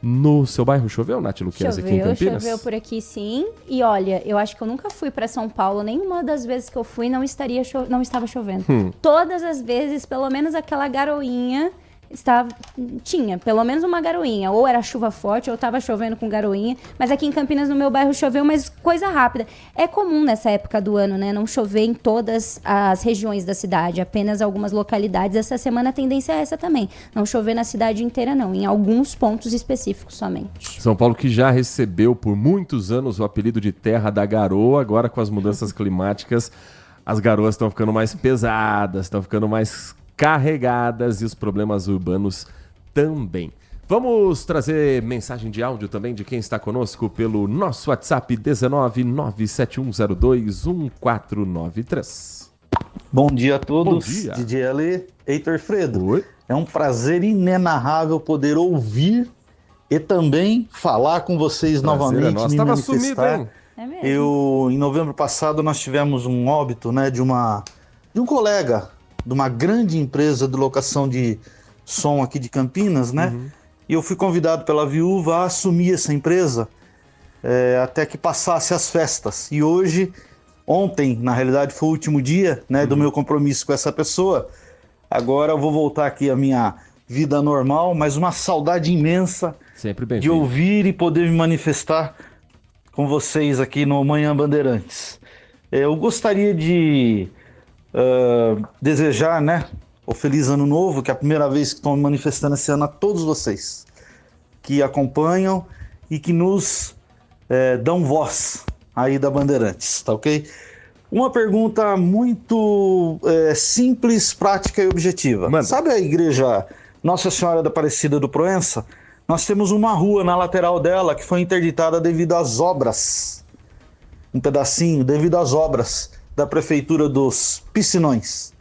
Speaker 1: No seu bairro choveu, Nath Luquezzi, aqui em Campinas?
Speaker 10: Choveu por aqui sim. E olha, eu acho que eu nunca fui para São Paulo. Nenhuma das vezes que eu fui não estava chovendo. Todas as vezes, pelo menos aquela garoinha, tinha pelo menos uma garoinha. Ou era chuva forte, ou estava chovendo com garoinha. Mas aqui em Campinas, no meu bairro, choveu, mas coisa rápida. É comum nessa época do ano, né? Não chover em todas as regiões da cidade, apenas algumas localidades. Essa semana a tendência é essa também. Não chover na cidade inteira, não. Em alguns pontos específicos somente.
Speaker 1: São Paulo que já recebeu por muitos anos o apelido de terra da garoa, agora com as mudanças climáticas, as garoas estão ficando mais pesadas, estão ficando mais carregadas e os problemas urbanos também. Vamos trazer mensagem de áudio também de quem está conosco pelo nosso WhatsApp 19971021493.
Speaker 11: Bom dia a todos,
Speaker 1: Bom dia.
Speaker 11: DJ Ale, Heitor Fredo.
Speaker 1: Oi.
Speaker 11: É um prazer inenarrável poder ouvir e também falar com vocês novamente,
Speaker 1: nosso.
Speaker 11: me
Speaker 1: Tava
Speaker 11: manifestar.
Speaker 1: sumido, hein?
Speaker 10: É mesmo.
Speaker 11: Em novembro passado, nós tivemos um óbito, né, de um colega de uma grande empresa de locação de som aqui de Campinas, né? E eu fui convidado pela viúva a assumir essa empresa até que passasse as festas. E ontem, na realidade, foi o último dia, né, do meu compromisso com essa pessoa. Agora eu vou voltar aqui à minha vida normal, mas uma saudade imensa
Speaker 1: Sempre bem
Speaker 11: de ouvir e poder me manifestar com vocês aqui no Manhã Bandeirantes. Eu gostaria de desejar, né, o Feliz Ano Novo, que é a primeira vez que estou me manifestando esse ano, a todos vocês que acompanham e que nos dão voz aí da Bandeirantes, tá ok? Uma pergunta muito simples, prática e objetiva.
Speaker 1: Manda.
Speaker 11: Sabe a igreja Nossa Senhora da Aparecida do Proença? Nós temos uma rua na lateral dela que foi interditada devido às obras. Um pedacinho devido às obras da Prefeitura dos Piscinões.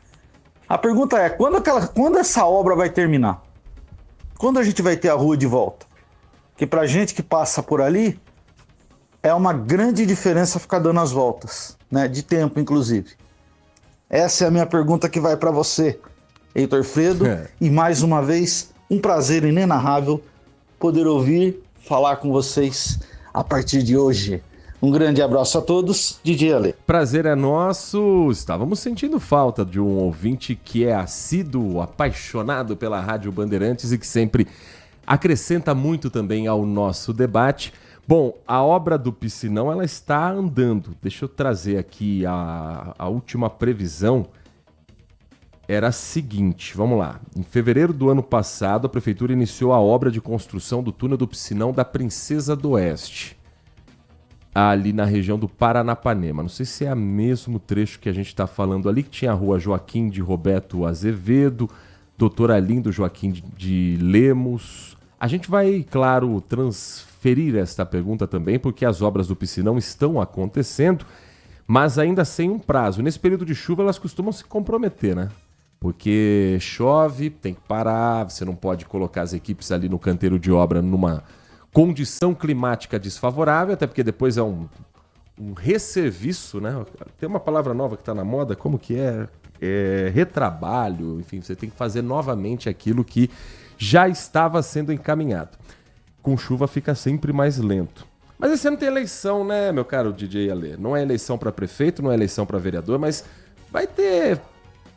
Speaker 11: A pergunta é, quando essa obra vai terminar? Quando a gente vai ter a rua de volta? Porque pra gente que passa por ali, é uma grande diferença ficar dando as voltas, né? De tempo, inclusive. Essa é a minha pergunta que vai para você, Heitor Fredo. E mais uma vez, um prazer inenarrável poder ouvir, falar com vocês a partir de hoje. Um grande abraço a todos, DJ Ale.
Speaker 1: Prazer é nosso. Estávamos sentindo falta de um ouvinte que é assíduo, apaixonado pela Rádio Bandeirantes e que sempre acrescenta muito também ao nosso debate. Bom, a obra do Piscinão, ela está andando. Deixa eu trazer aqui a última previsão. Era a seguinte, vamos lá. Em fevereiro do ano passado, a Prefeitura iniciou a obra de construção do túnel do Piscinão da Princesa do Oeste, ali na região do Paranapanema. Não sei se é o mesmo trecho que a gente está falando ali, que tinha a rua Joaquim de Roberto Azevedo, Doutor Arlindo Joaquim de Lemos. A gente vai, claro, transferir esta pergunta também, porque as obras do Piscinão estão acontecendo, mas ainda sem um prazo. Nesse período de chuva, elas costumam se comprometer, né? Porque chove, tem que parar, você não pode colocar as equipes ali no canteiro de obra numa condição climática desfavorável, até porque depois é um resserviço, né? Tem uma palavra nova que está na moda, como que é? Retrabalho, enfim, você tem que fazer novamente aquilo que já estava sendo encaminhado. Com chuva fica sempre mais lento. Mas esse ano tem eleição, né, meu caro DJ Ale? Não é eleição para prefeito, não é eleição para vereador, mas vai ter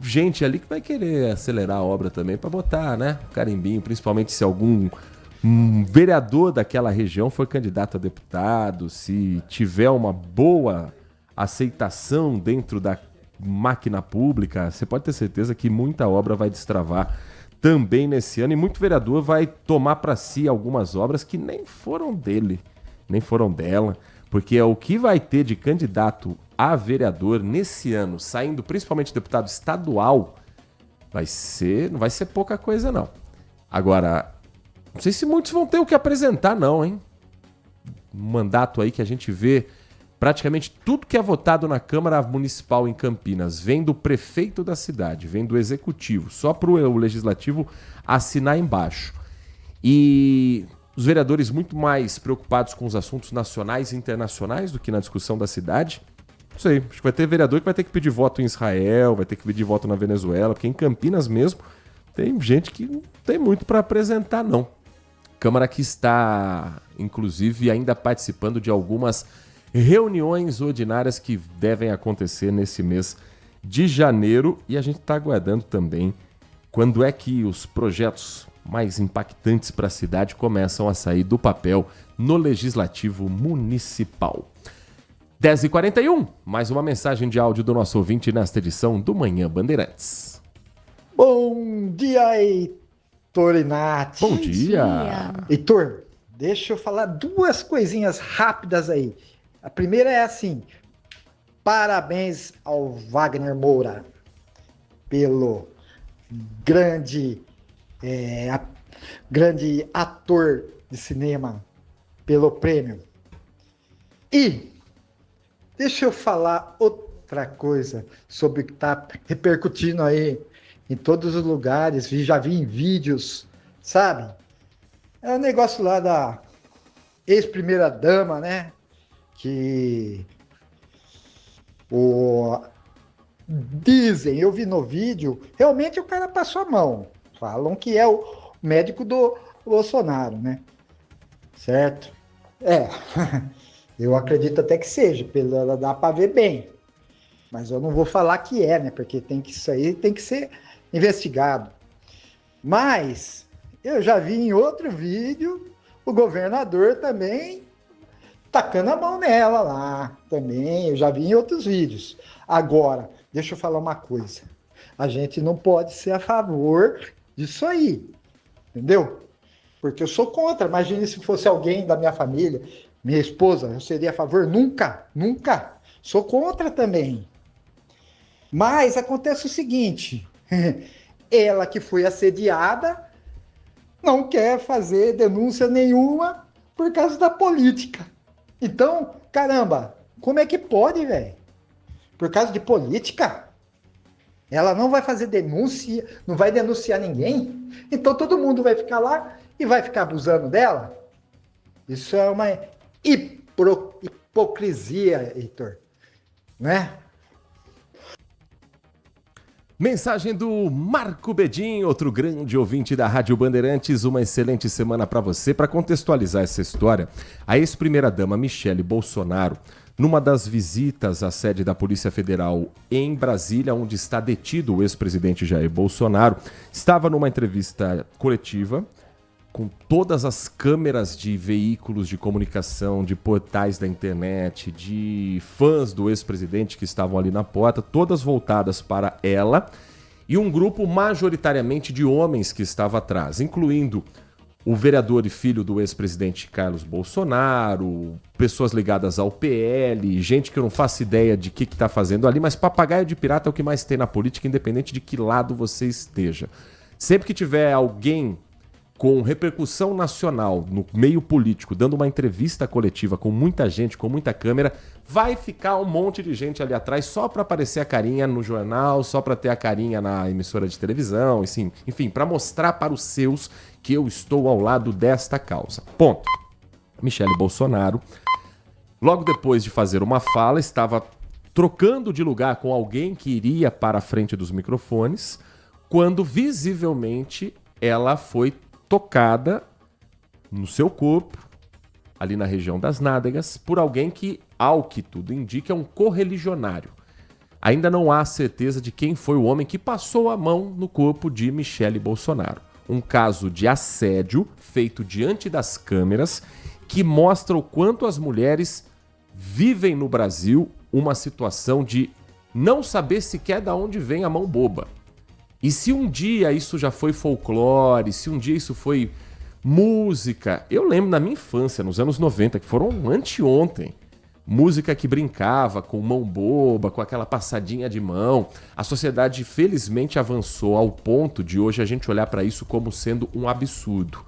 Speaker 1: gente ali que vai querer acelerar a obra também para botar, né, carimbinho, principalmente se algum vereador daquela região for candidato a deputado, se tiver uma boa aceitação dentro da máquina pública, você pode ter certeza que muita obra vai destravar também nesse ano e muito vereador vai tomar para si algumas obras que nem foram dele, nem foram dela, porque o que vai ter de candidato a vereador nesse ano, saindo principalmente deputado estadual, não vai ser pouca coisa não. Agora, não sei se muitos vão ter o que apresentar não, hein? Um mandato aí que a gente vê praticamente tudo que é votado na Câmara Municipal em Campinas vem do prefeito da cidade, vem do executivo, só para o legislativo assinar embaixo. E os vereadores muito mais preocupados com os assuntos nacionais e internacionais do que na discussão da cidade. Não sei, acho que vai ter vereador que vai ter que pedir voto em Israel, vai ter que pedir voto na Venezuela, porque em Campinas mesmo tem gente que não tem muito para apresentar, não. Câmara que está, inclusive, ainda participando de algumas reuniões ordinárias que devem acontecer nesse mês de janeiro e a gente está aguardando também Quando é que os projetos mais impactantes para a cidade começam a sair do papel no Legislativo Municipal? 10h41, mais uma mensagem de áudio do nosso ouvinte nesta edição do Manhã Bandeirantes.
Speaker 12: Bom dia, Heitor e Nath.
Speaker 1: Bom dia.
Speaker 12: Heitor, deixa eu falar duas coisinhas rápidas aí. A primeira é assim, parabéns ao Wagner Moura pelo grande ator de cinema, pelo prêmio. E deixa eu falar outra coisa sobre o que está repercutindo aí em todos os lugares, já vi em vídeos, sabe? É o negócio lá da ex-primeira-dama, né? Que dizem, eu vi no vídeo, realmente o cara passou a mão. Falam que é o médico do Bolsonaro, né? Certo? Eu acredito até que seja, dá para ver bem. Mas eu não vou falar que é, né? Porque isso aí tem que ser investigado. Mas eu já vi em outro vídeo o governador também tacando a mão nela lá. Também, eu já vi em outros vídeos. Agora, deixa eu falar uma coisa. A gente não pode ser a favor disso aí. Entendeu? Porque eu sou contra. Imagine se fosse alguém da minha família, minha esposa, eu seria a favor? Nunca, nunca. Sou contra também. Mas acontece o seguinte, ela que foi assediada não quer fazer denúncia nenhuma por causa da política. Então, caramba, como é que pode, velho? Por causa de política? Ela não vai fazer denúncia, não vai denunciar ninguém? Então todo mundo vai ficar lá e vai ficar abusando dela? Isso é uma hipocrisia, Heitor, né?
Speaker 1: Mensagem do Marco Bedin, outro grande ouvinte da Rádio Bandeirantes. Uma excelente semana para você. Para contextualizar essa história, a ex-primeira-dama Michele Bolsonaro, numa das visitas à sede da Polícia Federal em Brasília, onde está detido o ex-presidente Jair Bolsonaro, estava numa entrevista coletiva com todas as câmeras de veículos de comunicação, de portais da internet, de fãs do ex-presidente que estavam ali na porta, todas voltadas para ela, e um grupo majoritariamente de homens que estava atrás, incluindo o vereador e filho do ex-presidente Carlos Bolsonaro, pessoas ligadas ao PL, gente que eu não faço ideia de que está fazendo ali, mas papagaio de pirata é o que mais tem na política, independente de que lado você esteja. Sempre que tiver alguém com repercussão nacional no meio político, dando uma entrevista coletiva com muita gente, com muita câmera, vai ficar um monte de gente ali atrás só para aparecer a carinha no jornal, só para ter a carinha na emissora de televisão, enfim, para mostrar para os seus que eu estou ao lado desta causa. Ponto. Michele Bolsonaro, logo depois de fazer uma fala, estava trocando de lugar com alguém que iria para a frente dos microfones, quando visivelmente ela foi tocada no seu corpo, ali na região das nádegas, por alguém que, ao que tudo indica, é um correligionário. Ainda não há certeza de quem foi o homem que passou a mão no corpo de Michele Bolsonaro. Um caso de assédio feito diante das câmeras que mostra o quanto as mulheres vivem no Brasil uma situação de não saber sequer de onde vem a mão boba. E se um dia isso já foi folclore, se um dia isso foi música... Eu lembro na minha infância, nos anos 90, que foram anteontem, música que brincava com mão boba, com aquela passadinha de mão. A sociedade, felizmente, avançou ao ponto de hoje a gente olhar para isso como sendo um absurdo.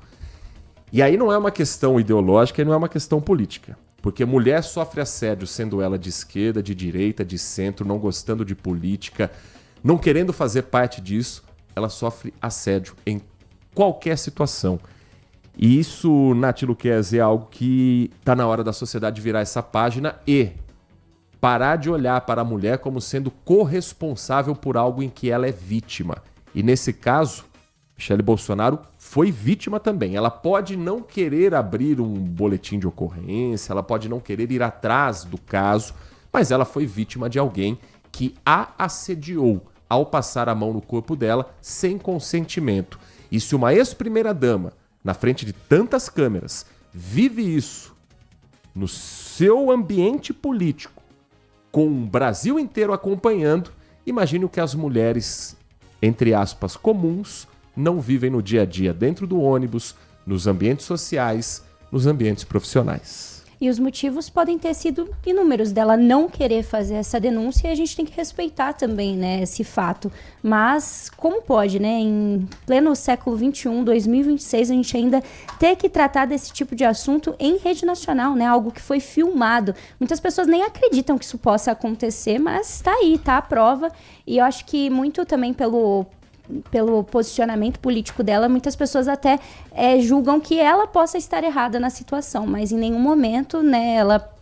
Speaker 1: E aí não é uma questão ideológica e não é uma questão política. Porque mulher sofre assédio sendo ela de esquerda, de direita, de centro, não gostando de política... Não querendo fazer parte disso, ela sofre assédio em qualquer situação. E isso, Nath Luquezzi, é algo que está na hora da sociedade virar essa página e parar de olhar para a mulher como sendo corresponsável por algo em que ela é vítima. E nesse caso, Michele Bolsonaro foi vítima também. Ela pode não querer abrir um boletim de ocorrência, ela pode não querer ir atrás do caso, mas ela foi vítima de alguém que a assediou. ao passar a mão no corpo dela sem consentimento. E se uma ex-primeira-dama, na frente de tantas câmeras, vive isso no seu ambiente político, com o Brasil inteiro acompanhando, imagine o que as mulheres, entre aspas, comuns, não vivem no dia a dia, dentro do ônibus, nos ambientes sociais, nos ambientes profissionais.
Speaker 10: E os motivos podem ter sido inúmeros dela não querer fazer essa denúncia, e a gente tem que respeitar também, né, esse fato. Mas como pode, né, em pleno século XXI, 2026, a gente ainda ter que tratar desse tipo de assunto em rede nacional, né, algo que foi filmado. Muitas pessoas nem acreditam que isso possa acontecer, mas tá aí, tá a prova. E eu acho que muito também pelo posicionamento político dela, muitas pessoas até julgam que ela possa estar errada na situação, mas em nenhum momento, né, ela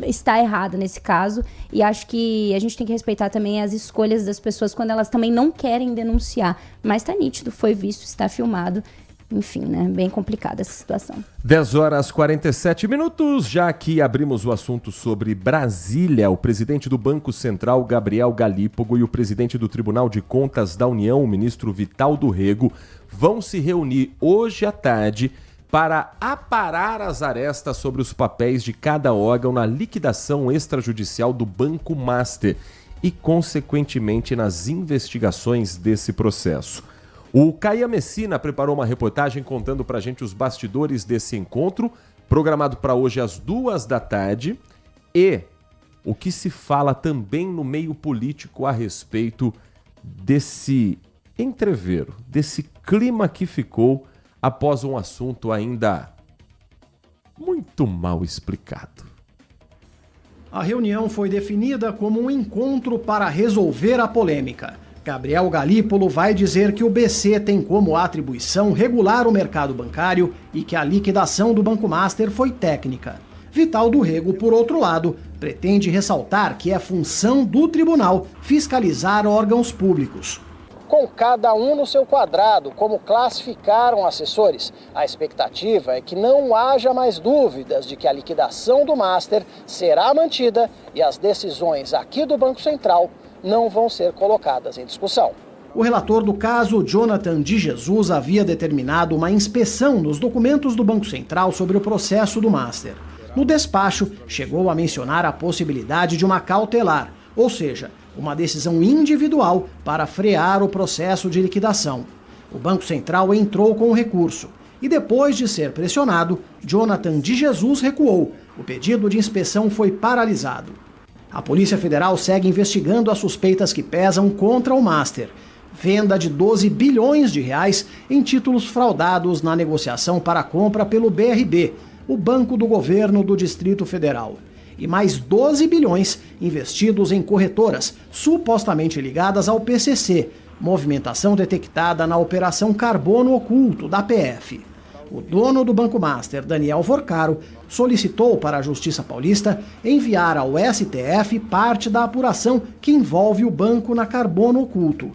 Speaker 10: está errada nesse caso, e acho que a gente tem que respeitar também as escolhas das pessoas quando elas também não querem denunciar, mas tá nítido, foi visto, está filmado. Enfim, né? Bem complicada essa situação.
Speaker 1: 10h47, já que abrimos o assunto sobre Brasília, o presidente do Banco Central, Gabriel Galípolo, e o presidente do Tribunal de Contas da União, o ministro Vital do Rego, vão se reunir hoje à tarde para aparar as arestas sobre os papéis de cada órgão na liquidação extrajudicial do Banco Master e, consequentemente, nas investigações desse processo. O Caia Messina preparou uma reportagem contando pra gente os bastidores desse encontro, programado para hoje às 14h, e o que se fala também no meio político a respeito desse entrevero, desse clima que ficou após um assunto ainda muito mal explicado.
Speaker 13: A reunião foi definida como um encontro para resolver a polêmica. Gabriel Galípolo vai dizer que o BC tem como atribuição regular o mercado bancário e que a liquidação do Banco Master foi técnica. Vital do Rego, por outro lado, pretende ressaltar que é função do tribunal fiscalizar órgãos públicos.
Speaker 14: Com cada um no seu quadrado, como classificaram assessores, a expectativa é que não haja mais dúvidas de que a liquidação do Master será mantida e as decisões aqui do Banco Central não vão ser colocadas em discussão.
Speaker 13: O relator do caso, Jonathan de Jesus, havia determinado uma inspeção nos documentos do Banco Central sobre o processo do Master. No despacho, chegou a mencionar a possibilidade de uma cautelar, ou seja, uma decisão individual para frear o processo de liquidação. O Banco Central entrou com o recurso e, depois de ser pressionado, Jonathan de Jesus recuou. O pedido de inspeção foi paralisado. A Polícia Federal segue investigando as suspeitas que pesam contra o Master. Venda de 12 bilhões de reais em títulos fraudados na negociação para a compra pelo BRB, o Banco do Governo do Distrito Federal. E mais 12 bilhões investidos em corretoras supostamente ligadas ao PCC, movimentação detectada na Operação Carbono Oculto, da PF. O dono do Banco Master, Daniel Vorcaro, solicitou para a Justiça Paulista enviar ao STF parte da apuração que envolve o banco na Carbono Oculto.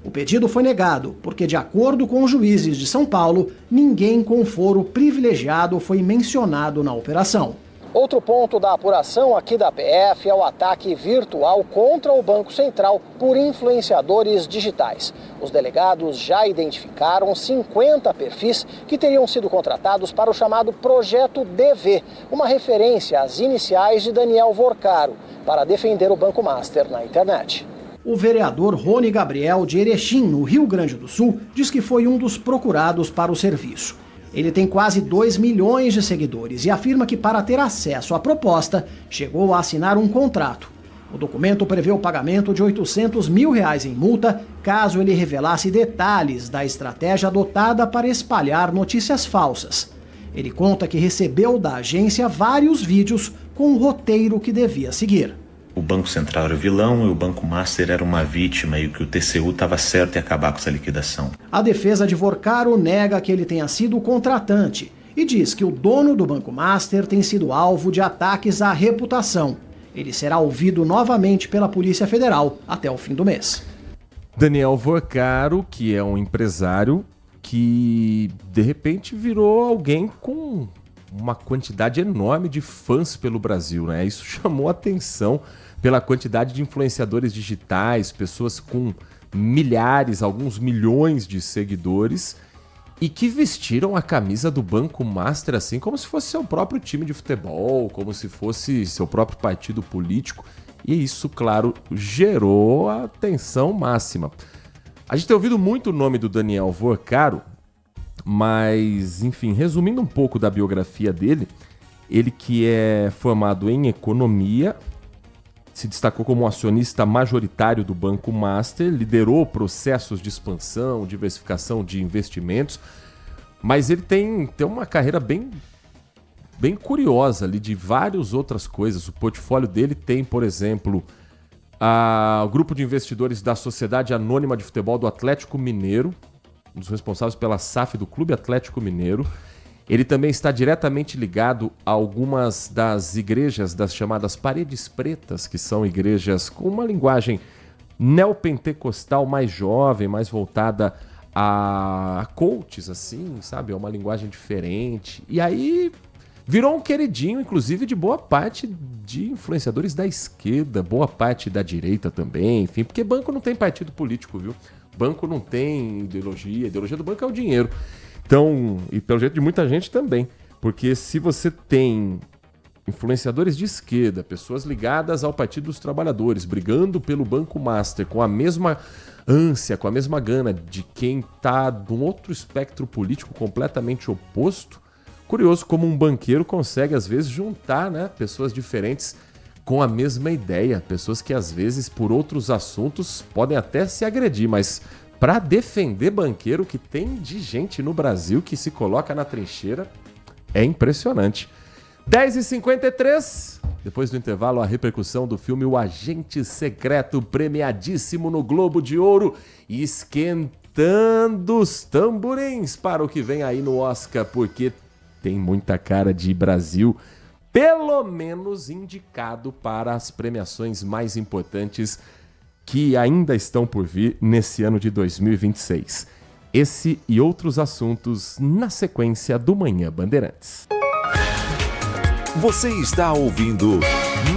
Speaker 13: O pedido foi negado, porque, de acordo com os juízes de São Paulo, ninguém com foro privilegiado foi mencionado na operação.
Speaker 14: Outro ponto da apuração aqui da PF é o ataque virtual contra o Banco Central por influenciadores digitais. Os delegados já identificaram 50 perfis que teriam sido contratados para o chamado Projeto DV, uma referência às iniciais de Daniel Vorcaro, para defender o Banco Master na internet.
Speaker 13: O vereador Rony Gabriel, de Erechim, no Rio Grande do Sul, diz que foi um dos procurados para o serviço. Ele tem quase 2 milhões de seguidores e afirma que, para ter acesso à proposta, chegou a assinar um contrato. O documento prevê o pagamento de R$800 mil em multa caso ele revelasse detalhes da estratégia adotada para espalhar notícias falsas. Ele conta que recebeu da agência vários vídeos com o roteiro que devia seguir.
Speaker 15: O Banco Central era o vilão e o Banco Master era uma vítima e que o TCU estava certo em acabar com essa liquidação.
Speaker 13: A defesa de Vorcaro nega que ele tenha sido o contratante e diz que o dono do Banco Master tem sido alvo de ataques à reputação. Ele será ouvido novamente pela Polícia Federal até o fim do mês.
Speaker 1: Daniel Vorcaro, que é um empresário que de repente virou alguém com uma quantidade enorme de fãs pelo Brasil, né? Isso chamou atenção pela quantidade de influenciadores digitais, pessoas com milhares, alguns milhões de seguidores e que vestiram a camisa do Banco Master assim como se fosse seu próprio time de futebol, como se fosse seu próprio partido político. E isso, claro, gerou a tensão máxima. A gente tem ouvido muito o nome do Daniel Vorcaro, mas, enfim, resumindo um pouco da biografia dele, ele que é formado em economia, se destacou como acionista majoritário do Banco Master, liderou processos de expansão, diversificação de investimentos, mas ele tem uma carreira bem curiosa ali de várias outras coisas. O portfólio dele tem, por exemplo, o grupo de investidores da Sociedade Anônima de Futebol do Atlético Mineiro, um dos responsáveis pela SAF do Clube Atlético Mineiro. Ele também está diretamente ligado a algumas das igrejas das chamadas Paredes Pretas, que são igrejas com uma linguagem neopentecostal mais jovem, mais voltada a coaches, assim, sabe? É uma linguagem diferente. E aí virou um queridinho, inclusive, de boa parte de influenciadores da esquerda, boa parte da direita também, enfim, porque banco não tem partido político, viu? Banco não tem ideologia, a ideologia do banco é o dinheiro. Então, e pelo jeito de muita gente também, porque se você tem influenciadores de esquerda, pessoas ligadas ao Partido dos Trabalhadores, brigando pelo Banco Master com a mesma ânsia, com a mesma gana de quem está de um outro espectro político completamente oposto, curioso como um banqueiro consegue, às vezes, juntar, né, pessoas diferentes com a mesma ideia, pessoas que, às vezes, por outros assuntos, podem até se agredir, mas para defender banqueiro, que tem de gente no Brasil que se coloca na trincheira, é impressionante. 10h53, depois do intervalo, a repercussão do filme O Agente Secreto, premiadíssimo no Globo de Ouro, esquentando os tamborins para o que vem aí no Oscar, porque tem muita cara de Brasil, pelo menos indicado para as premiações mais importantes que ainda estão por vir nesse ano de 2026. Esse e outros assuntos na sequência do Manhã Bandeirantes.
Speaker 16: Você está ouvindo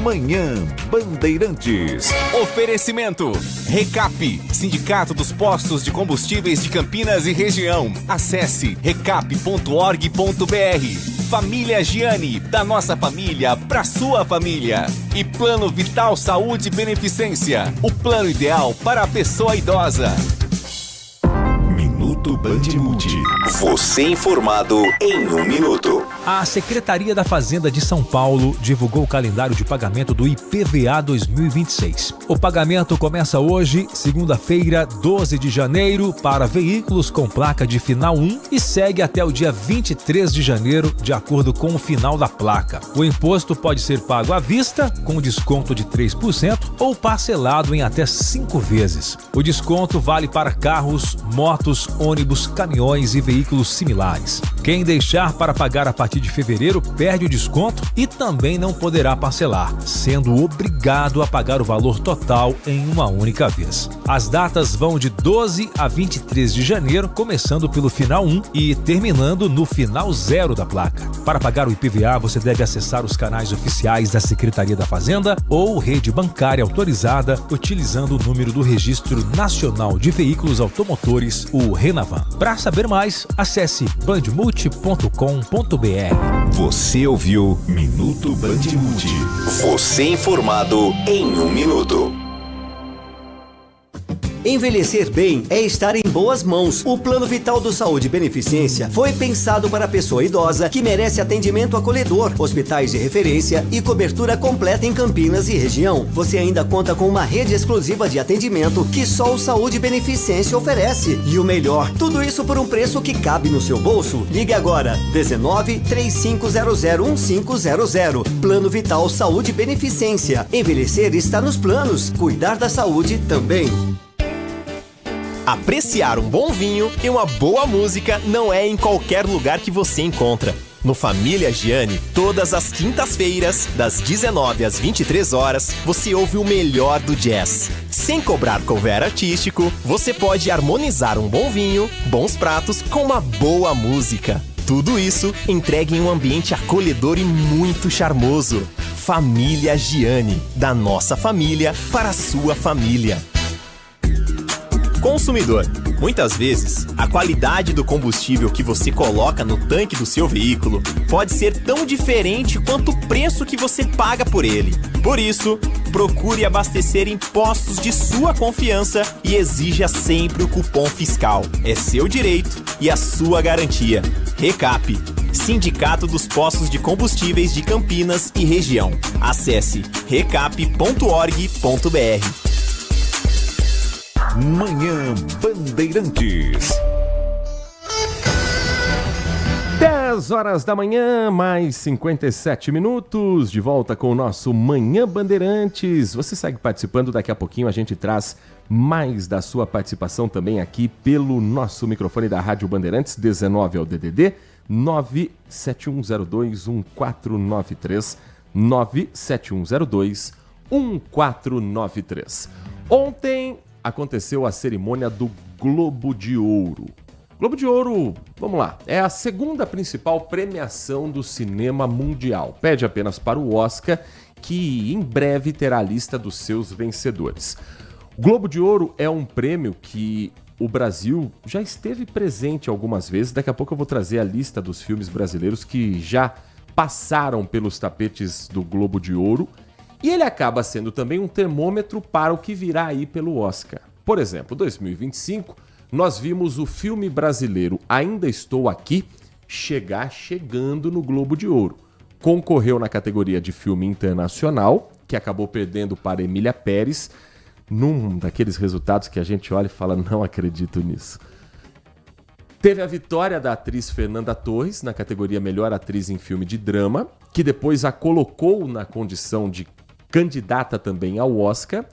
Speaker 16: Manhã Bandeirantes.
Speaker 5: Oferecimento Recap, Sindicato dos Postos de Combustíveis de Campinas e Região. Acesse recap.org.br. Família Giani, da nossa família pra sua família. E Plano Vital Saúde Beneficência, o plano ideal para a pessoa idosa.
Speaker 16: Minuto Bandmude. Você informado em 1 minuto.
Speaker 6: A Secretaria da Fazenda de São Paulo divulgou o calendário de pagamento do IPVA 2026. O pagamento começa hoje, segunda-feira, 12 de janeiro, para veículos com placa de final 1 e segue até o dia 23 de janeiro, de acordo com o final da placa. O imposto pode ser pago à vista, com desconto de 3%, ou parcelado em até 5 vezes. O desconto vale para carros, motos, ônibus, caminhões e veículos similares. Quem deixar para pagar a partir de fevereiro perde o desconto e também não poderá parcelar, sendo obrigado a pagar o valor total em uma única vez. As datas vão de 12 a 23 de janeiro, começando pelo final 1 e terminando no final 0 da placa. Para pagar o IPVA, você deve acessar os canais oficiais da Secretaria da Fazenda ou rede bancária autorizada, utilizando o número do Registro Nacional de Veículos Automotores, o RENAVAN. Para saber mais, acesse bandmulti.com.br.
Speaker 16: Você ouviu Minuto Bandmude. Você informado em 1 minuto.
Speaker 7: Envelhecer bem é estar em boas mãos. O Plano Vital do Saúde Beneficência foi pensado para a pessoa idosa que merece atendimento acolhedor, hospitais de referência e cobertura completa em Campinas e região. Você ainda conta com uma rede exclusiva de atendimento que só o Saúde Beneficência oferece. E o melhor, tudo isso por um preço que cabe no seu bolso. Ligue agora, 19-3500-1500. Plano Vital Saúde Beneficência. Envelhecer está nos planos. Cuidar da saúde também.
Speaker 5: Apreciar um bom vinho e uma boa música não é em qualquer lugar que você encontra. No Família Giani, todas as quintas-feiras, das 19 às 23 horas, você ouve o melhor do jazz. Sem cobrar cover artístico, você pode harmonizar um bom vinho, bons pratos com uma boa música. Tudo isso entregue em um ambiente acolhedor e muito charmoso. Família Giani, da nossa família para a sua família. Consumidor. Muitas vezes, a qualidade do combustível que você coloca no tanque do seu veículo pode ser tão diferente quanto o preço que você paga por ele. Por isso, procure abastecer em postos de sua confiança e exija sempre o cupom fiscal. É seu direito e a sua garantia. Recap, Sindicato dos Postos de Combustíveis de Campinas e Região. Acesse recap.org.br.
Speaker 16: Manhã Bandeirantes.
Speaker 1: 10 horas da manhã, mais 57 minutos, de volta com o nosso Manhã Bandeirantes. Você segue participando, daqui a pouquinho a gente traz mais da sua participação também aqui pelo nosso microfone da Rádio Bandeirantes, 19 é o DDD, 971021493, 971021493. Ontem aconteceu a cerimônia do Globo de Ouro. Globo de Ouro, vamos lá, é a segunda principal premiação do cinema mundial. Pede apenas para o Oscar, que em breve terá a lista dos seus vencedores. O Globo de Ouro é um prêmio que o Brasil já esteve presente algumas vezes. Daqui a pouco eu vou trazer a lista dos filmes brasileiros que já passaram pelos tapetes do Globo de Ouro. E ele acaba sendo também um termômetro para o que virá aí pelo Oscar. Por exemplo, 2025, nós vimos o filme brasileiro Ainda Estou Aqui chegando no Globo de Ouro. Concorreu na categoria de filme internacional, que acabou perdendo para Emília Pérez, num daqueles resultados que a gente olha e fala, não acredito nisso. Teve a vitória da atriz Fernanda Torres na categoria Melhor Atriz em Filme de Drama, que depois a colocou na condição de candidata também ao Oscar,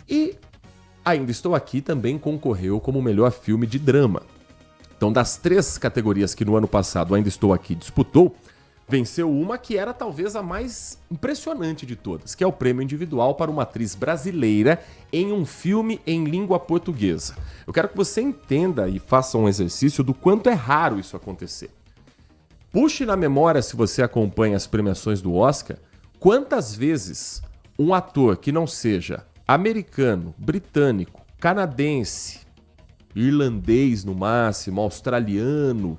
Speaker 1: e Ainda Estou Aqui também concorreu como melhor filme de drama. Então, das 3 categorias que no ano passado Ainda Estou Aqui disputou, venceu uma que era talvez a mais impressionante de todas, que é o prêmio individual para uma atriz brasileira em um filme em língua portuguesa. Eu quero que você entenda e faça um exercício do quanto é raro isso acontecer. Puxe na memória, se você acompanha as premiações do Oscar, quantas vezes um ator que não seja americano, britânico, canadense, irlandês no máximo, australiano,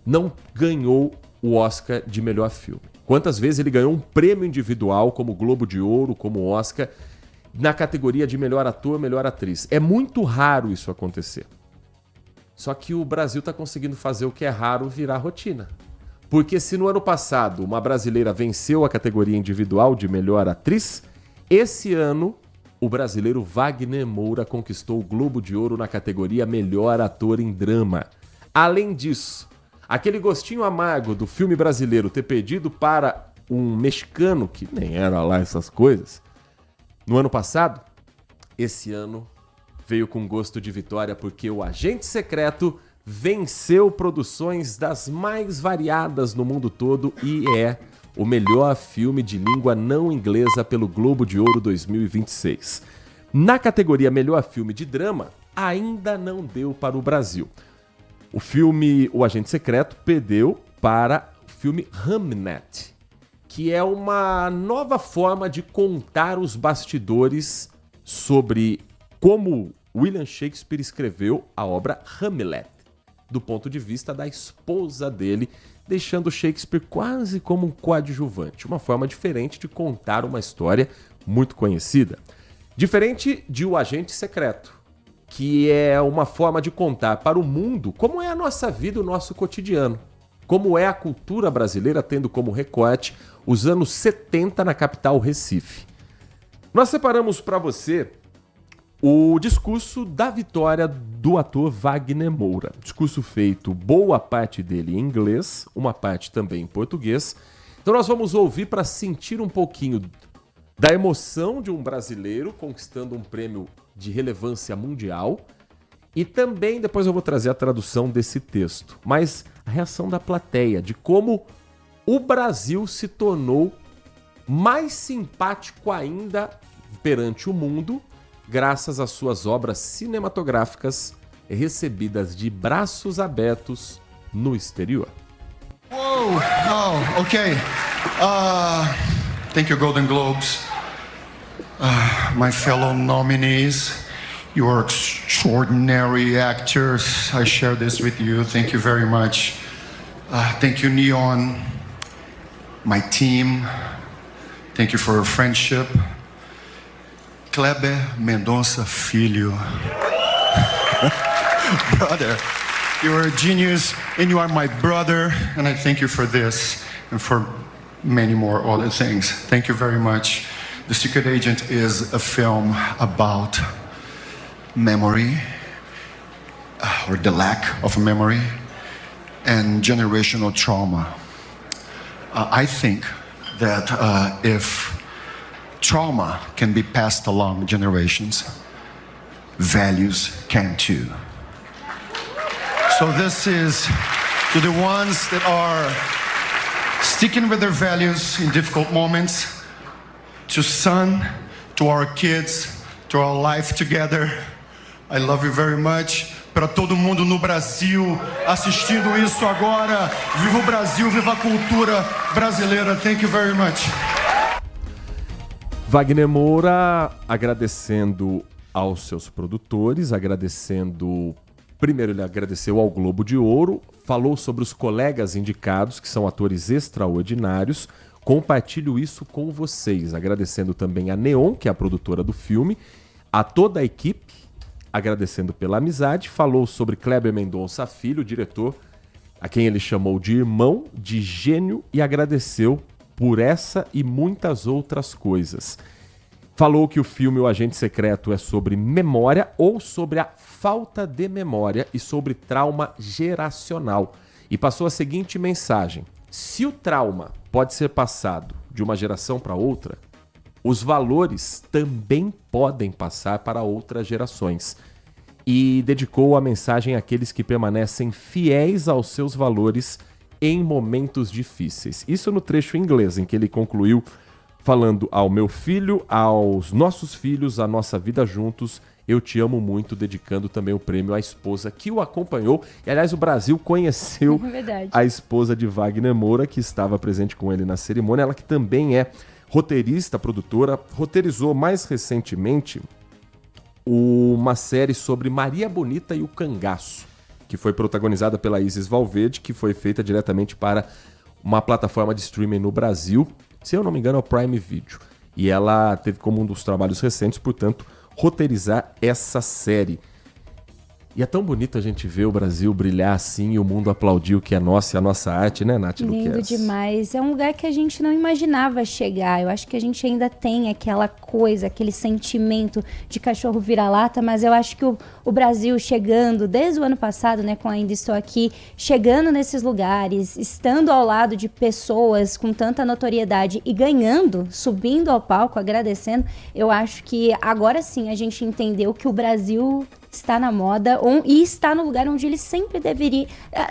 Speaker 1: não ganhou o Oscar de melhor filme? Quantas vezes ele ganhou um prêmio individual, como Globo de Ouro, como Oscar, na categoria de melhor ator, melhor atriz? É muito raro isso acontecer. Só que o Brasil está conseguindo fazer o que é raro virar rotina. Porque se no ano passado uma brasileira venceu a categoria individual de melhor atriz, esse ano o brasileiro Wagner Moura conquistou o Globo de Ouro na categoria melhor ator em drama. Além disso, aquele gostinho amargo do filme brasileiro ter perdido para um mexicano, que nem era lá essas coisas, no ano passado, esse ano veio com gosto de vitória porque o Agente Secreto venceu produções das mais variadas no mundo todo e é o melhor filme de língua não inglesa pelo Globo de Ouro 2026. Na categoria melhor filme de drama, ainda não deu para o Brasil. O filme O Agente Secreto perdeu para o filme Hamnet, que é uma nova forma de contar os bastidores sobre como William Shakespeare escreveu a obra Hamlet, do ponto de vista da esposa dele, deixando Shakespeare quase como um coadjuvante, uma forma diferente de contar uma história muito conhecida. Diferente de O Agente Secreto, que é uma forma de contar para o mundo como é a nossa vida, o nosso cotidiano, como é a cultura brasileira, tendo como recorte os anos 70 na capital Recife. Nós separamos para você o discurso da vitória do ator Wagner Moura. Discurso feito, boa parte dele em inglês, uma parte também em português. Então nós vamos ouvir para sentir um pouquinho da emoção de um brasileiro conquistando um prêmio de relevância mundial. E também depois eu vou trazer a tradução desse texto. Mas a reação da plateia, de como o Brasil se tornou mais simpático ainda perante o mundo, graças às suas obras cinematográficas recebidas de braços abertos no exterior.
Speaker 17: Whoa! Oh, okay. Thank you, Golden Globes. My fellow nominees, you are extraordinary actors. I share this with you. Thank you very much. Thank you, Neon, my team. Thank you for your friendship. Kleber Mendonça Filho. Brother, you are a genius and you are my brother, and I thank you for this and for many more other things. Thank you very much. The Secret Agent is a film about memory, or the lack of memory, and generational trauma. I think that if trauma can be passed along generations, values can too. So this is to the ones that are sticking with their values in difficult moments, to son, to our kids, to our life together. I love you very much. Para todo mundo no Brasil assistindo isso agora, viva o Brasil, viva a cultura brasileira. Thank you very much.
Speaker 1: Wagner Moura agradecendo aos seus produtores, primeiro ele agradeceu ao Globo de Ouro, falou sobre os colegas indicados, que são atores extraordinários. Compartilho isso com vocês, agradecendo também a Neon, que é a produtora do filme, a toda a equipe, agradecendo pela amizade. Falou sobre Kleber Mendonça Filho, o diretor, a quem ele chamou de irmão, de gênio, e agradeceu por essa e muitas outras coisas. Falou que o filme O Agente Secreto é sobre memória ou sobre a falta de memória e sobre trauma geracional. E passou a seguinte mensagem: se o trauma pode ser passado de uma geração para outra, os valores também podem passar para outras gerações. E dedicou a mensagem àqueles que permanecem fiéis aos seus valores em momentos difíceis. Isso no trecho em inglês, em que ele concluiu falando: ao meu filho, aos nossos filhos, a nossa vida juntos, eu te amo muito, dedicando também o prêmio à esposa que o acompanhou. E, aliás, o Brasil conheceu a esposa de Wagner Moura, que estava presente com ele na cerimônia. Ela que também é roteirista, produtora, roteirizou mais recentemente uma série sobre Maria Bonita e o Cangaço, que foi protagonizada pela Isis Valverde, que foi feita diretamente para uma plataforma de streaming no Brasil, se eu não me engano é o Prime Video. E ela teve como um dos trabalhos recentes, portanto, roteirizar essa série. E é tão bonito a gente ver o Brasil brilhar assim e o mundo aplaudir o que é nosso e a nossa arte, né, Nath Luquez?
Speaker 10: Lindo demais. É um lugar que a gente não imaginava chegar. Eu acho que a gente ainda tem aquela coisa, aquele sentimento de cachorro vira-lata, mas eu acho que o Brasil chegando, desde o ano passado, né, com Ainda Estou Aqui, chegando nesses lugares, estando ao lado de pessoas com tanta notoriedade e ganhando, subindo ao palco, agradecendo, eu acho que agora sim a gente entendeu que o Brasil está na moda e está no lugar onde ele sempre deveria.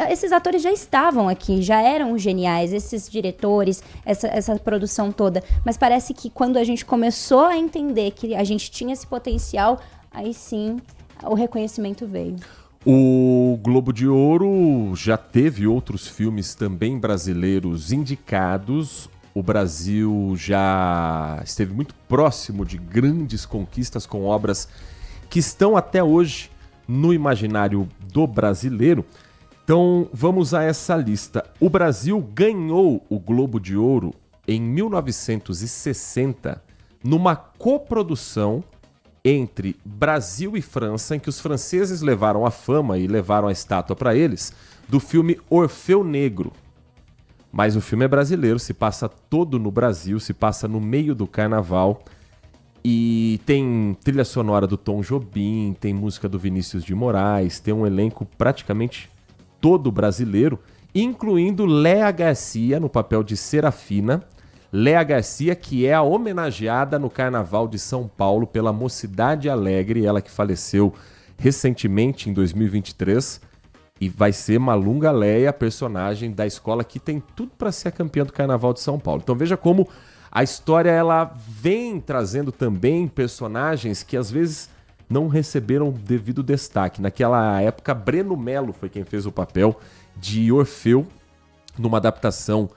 Speaker 10: Esses atores já estavam aqui, já eram geniais, esses diretores, essa produção toda. Mas parece que quando a gente começou a entender que a gente tinha esse potencial, aí sim o reconhecimento veio.
Speaker 1: O Globo de Ouro já teve outros filmes também brasileiros indicados. O Brasil já esteve muito próximo de grandes conquistas com obras que estão até hoje no imaginário do brasileiro. Então vamos a essa lista. O Brasil ganhou o Globo de Ouro em 1960 numa coprodução entre Brasil e França, em que os franceses levaram a fama e levaram a estátua para eles do filme Orfeu Negro. Mas o filme é brasileiro, se passa todo no Brasil, se passa no meio do carnaval. E tem trilha sonora do Tom Jobim, tem música do Vinícius de Moraes, tem um elenco praticamente todo brasileiro, incluindo Léa Garcia no papel de Serafina. Léa Garcia, que é a homenageada no Carnaval de São Paulo pela Mocidade Alegre, ela que faleceu recentemente, em 2023, e vai ser Malunga Léa, personagem da escola que tem tudo para ser a campeã do Carnaval de São Paulo. Então veja como a história ela vem trazendo também personagens que às vezes não receberam devido destaque. Naquela época, Breno Melo foi quem fez o papel de Orfeu, numa adaptação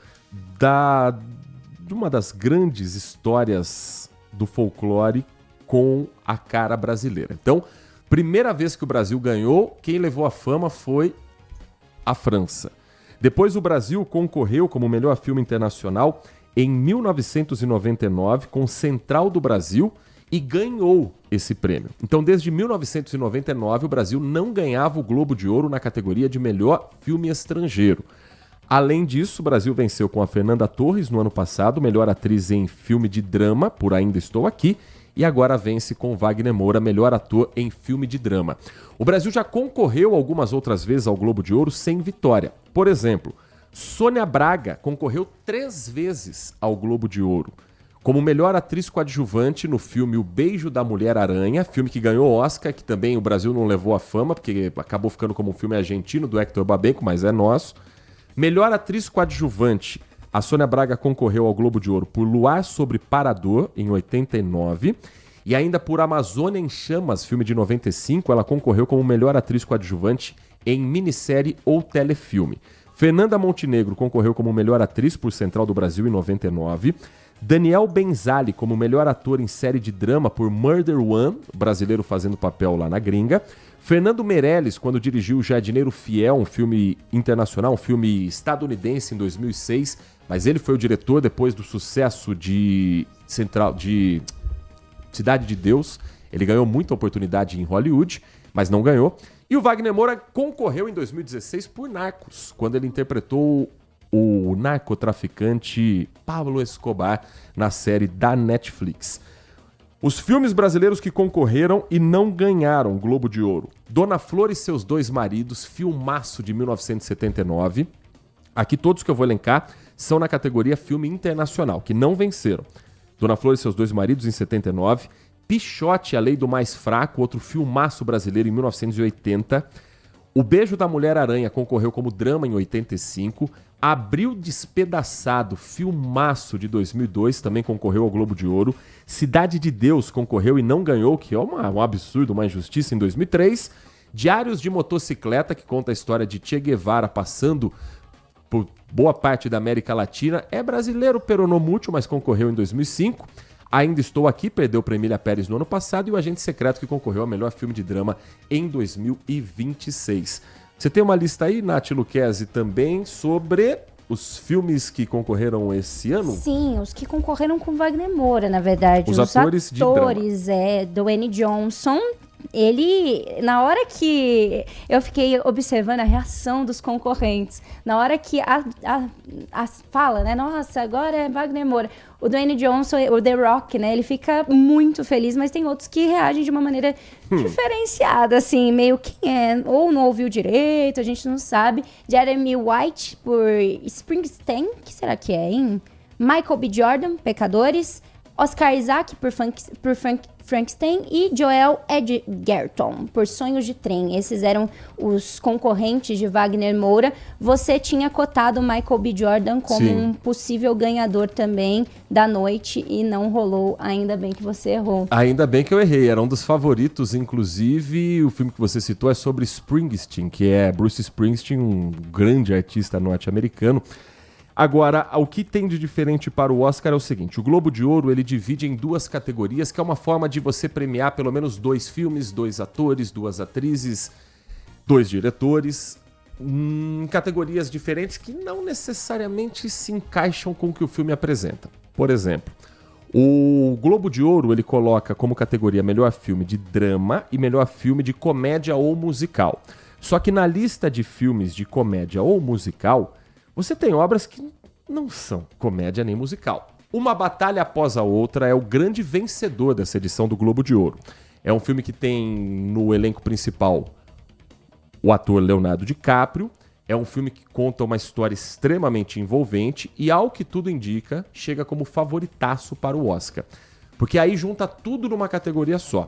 Speaker 1: de uma das grandes histórias do folclore com a cara brasileira. Então, Primeira vez que o Brasil ganhou, quem levou a fama foi a França. Depois o Brasil concorreu como melhor filme internacional em 1999 com Central do Brasil e ganhou esse prêmio. Então, desde 1999, o Brasil não ganhava o Globo de Ouro na categoria de melhor filme estrangeiro. Além disso, o Brasil venceu com a Fernanda Torres no ano passado, melhor atriz em filme de drama, por Ainda Estou Aqui, e agora vence com Wagner Moura, melhor ator em filme de drama. O Brasil já concorreu algumas outras vezes ao Globo de Ouro sem vitória. Por exemplo, Sônia Braga concorreu 3 vezes ao Globo de Ouro, como melhor atriz coadjuvante no filme O Beijo da Mulher-Aranha, filme que ganhou Oscar, que também o Brasil não levou a fama, porque acabou ficando como um filme argentino do Héctor Babenco, mas é nosso. Melhor atriz coadjuvante, a Sônia Braga concorreu ao Globo de Ouro por Luar sobre Parador, em 89, e ainda por Amazônia em Chamas, filme de 95, ela concorreu como melhor atriz coadjuvante em minissérie ou telefilme. Fernanda Montenegro concorreu como melhor atriz por Central do Brasil em 99, Daniel Benzali como melhor ator em série de drama por Murder One, brasileiro fazendo papel lá na gringa. Fernando Meirelles, quando dirigiu O Jardineiro Fiel, um filme internacional, um filme estadunidense em 2006, mas ele foi o diretor depois do sucesso de Cidade de Deus. Ele ganhou muita oportunidade em Hollywood, mas não ganhou. E o Wagner Moura concorreu em 2016 por Narcos, quando ele interpretou o narcotraficante Pablo Escobar na série da Netflix. Os filmes brasileiros que concorreram e não ganharam Globo de Ouro: Dona Flor e Seus Dois Maridos, filmaço de 1979. Aqui todos que eu vou elencar são na categoria filme internacional, que não venceram. Dona Flor e Seus Dois Maridos, em 79. Pichote, A Lei do Mais Fraco, outro filmaço brasileiro, em 1980. O Beijo da Mulher-Aranha concorreu como drama em 85. Abril Despedaçado, filmaço de 2002, também concorreu ao Globo de Ouro. Cidade de Deus concorreu e não ganhou, que é um absurdo, uma injustiça, em 2003. Diários de Motocicleta, que conta a história de Che Guevara passando por boa parte da América Latina. É brasileiro, peronomútil, mas concorreu em 2005. Ainda Estou Aqui, perdeu para Emília Pérez no ano passado. E O Agente Secreto, que concorreu ao melhor filme de drama em 2026. Você tem uma lista aí, Nath Luquezzi, também sobre os filmes que concorreram esse ano?
Speaker 10: Sim, os que concorreram com Wagner Moura, na verdade.
Speaker 1: Os atores de drama.
Speaker 10: Dwayne Johnson. Ele, na hora que eu fiquei observando a reação dos concorrentes, na hora que a fala, né? Nossa, agora é Wagner Moura. O Dwayne Johnson, o The Rock, né? Ele fica muito feliz, mas tem outros que reagem de uma maneira diferenciada, assim, meio quem é, ou não ouviu direito, a gente não sabe. Jeremy White por Springsteen, que será que é, hein? Michael B. Jordan, Pecadores. Oscar Isaac por Frankenstein e Joel Edgerton por Sonhos de Trem. Esses eram os concorrentes de Wagner Moura. Você tinha cotado Michael B. Jordan como um possível ganhador também da noite e não rolou. Ainda bem que você errou.
Speaker 1: Ainda bem que eu errei. Era um dos favoritos, inclusive. O filme que você citou é sobre Springsteen, que é Bruce Springsteen, um grande artista norte-americano. Agora, o que tem de diferente para o Oscar é o seguinte: o Globo de Ouro ele divide em 2 categorias, que é uma forma de você premiar pelo menos 2 filmes, 2 atores, 2 atrizes, 2 diretores, em categorias diferentes que não necessariamente se encaixam com o que o filme apresenta. Por exemplo, o Globo de Ouro ele coloca como categoria melhor filme de drama e melhor filme de comédia ou musical. Só que na lista de filmes de comédia ou musical, você tem obras que não são comédia nem musical. Uma Batalha Após a Outra é o grande vencedor dessa edição do Globo de Ouro. É um filme que tem no elenco principal o ator Leonardo DiCaprio. É um filme que conta uma história extremamente envolvente e, ao que tudo indica, chega como favoritaço para o Oscar. Porque aí junta tudo numa categoria só.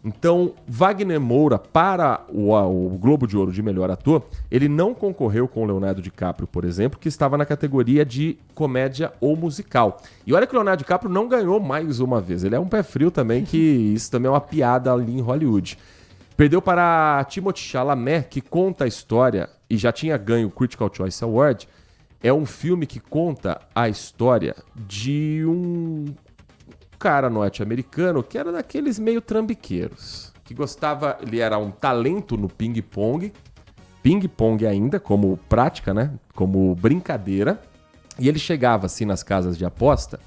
Speaker 1: Então, Wagner Moura, para o Globo de Ouro de melhor ator, ele não concorreu com o Leonardo DiCaprio, por exemplo, que estava na categoria de comédia ou musical. E olha que o Leonardo DiCaprio não ganhou mais uma vez. Ele é um pé frio também, que isso também é uma piada ali em Hollywood. Perdeu para Timothée Chalamet, que conta a história, e já tinha ganho o Critical Choice Award. É um filme que conta a história de um cara norte-americano que era daqueles meio trambiqueiros, que gostava, ele era um talento no ping-pong ainda, como prática, né? Como brincadeira. E ele chegava assim nas casas de aposta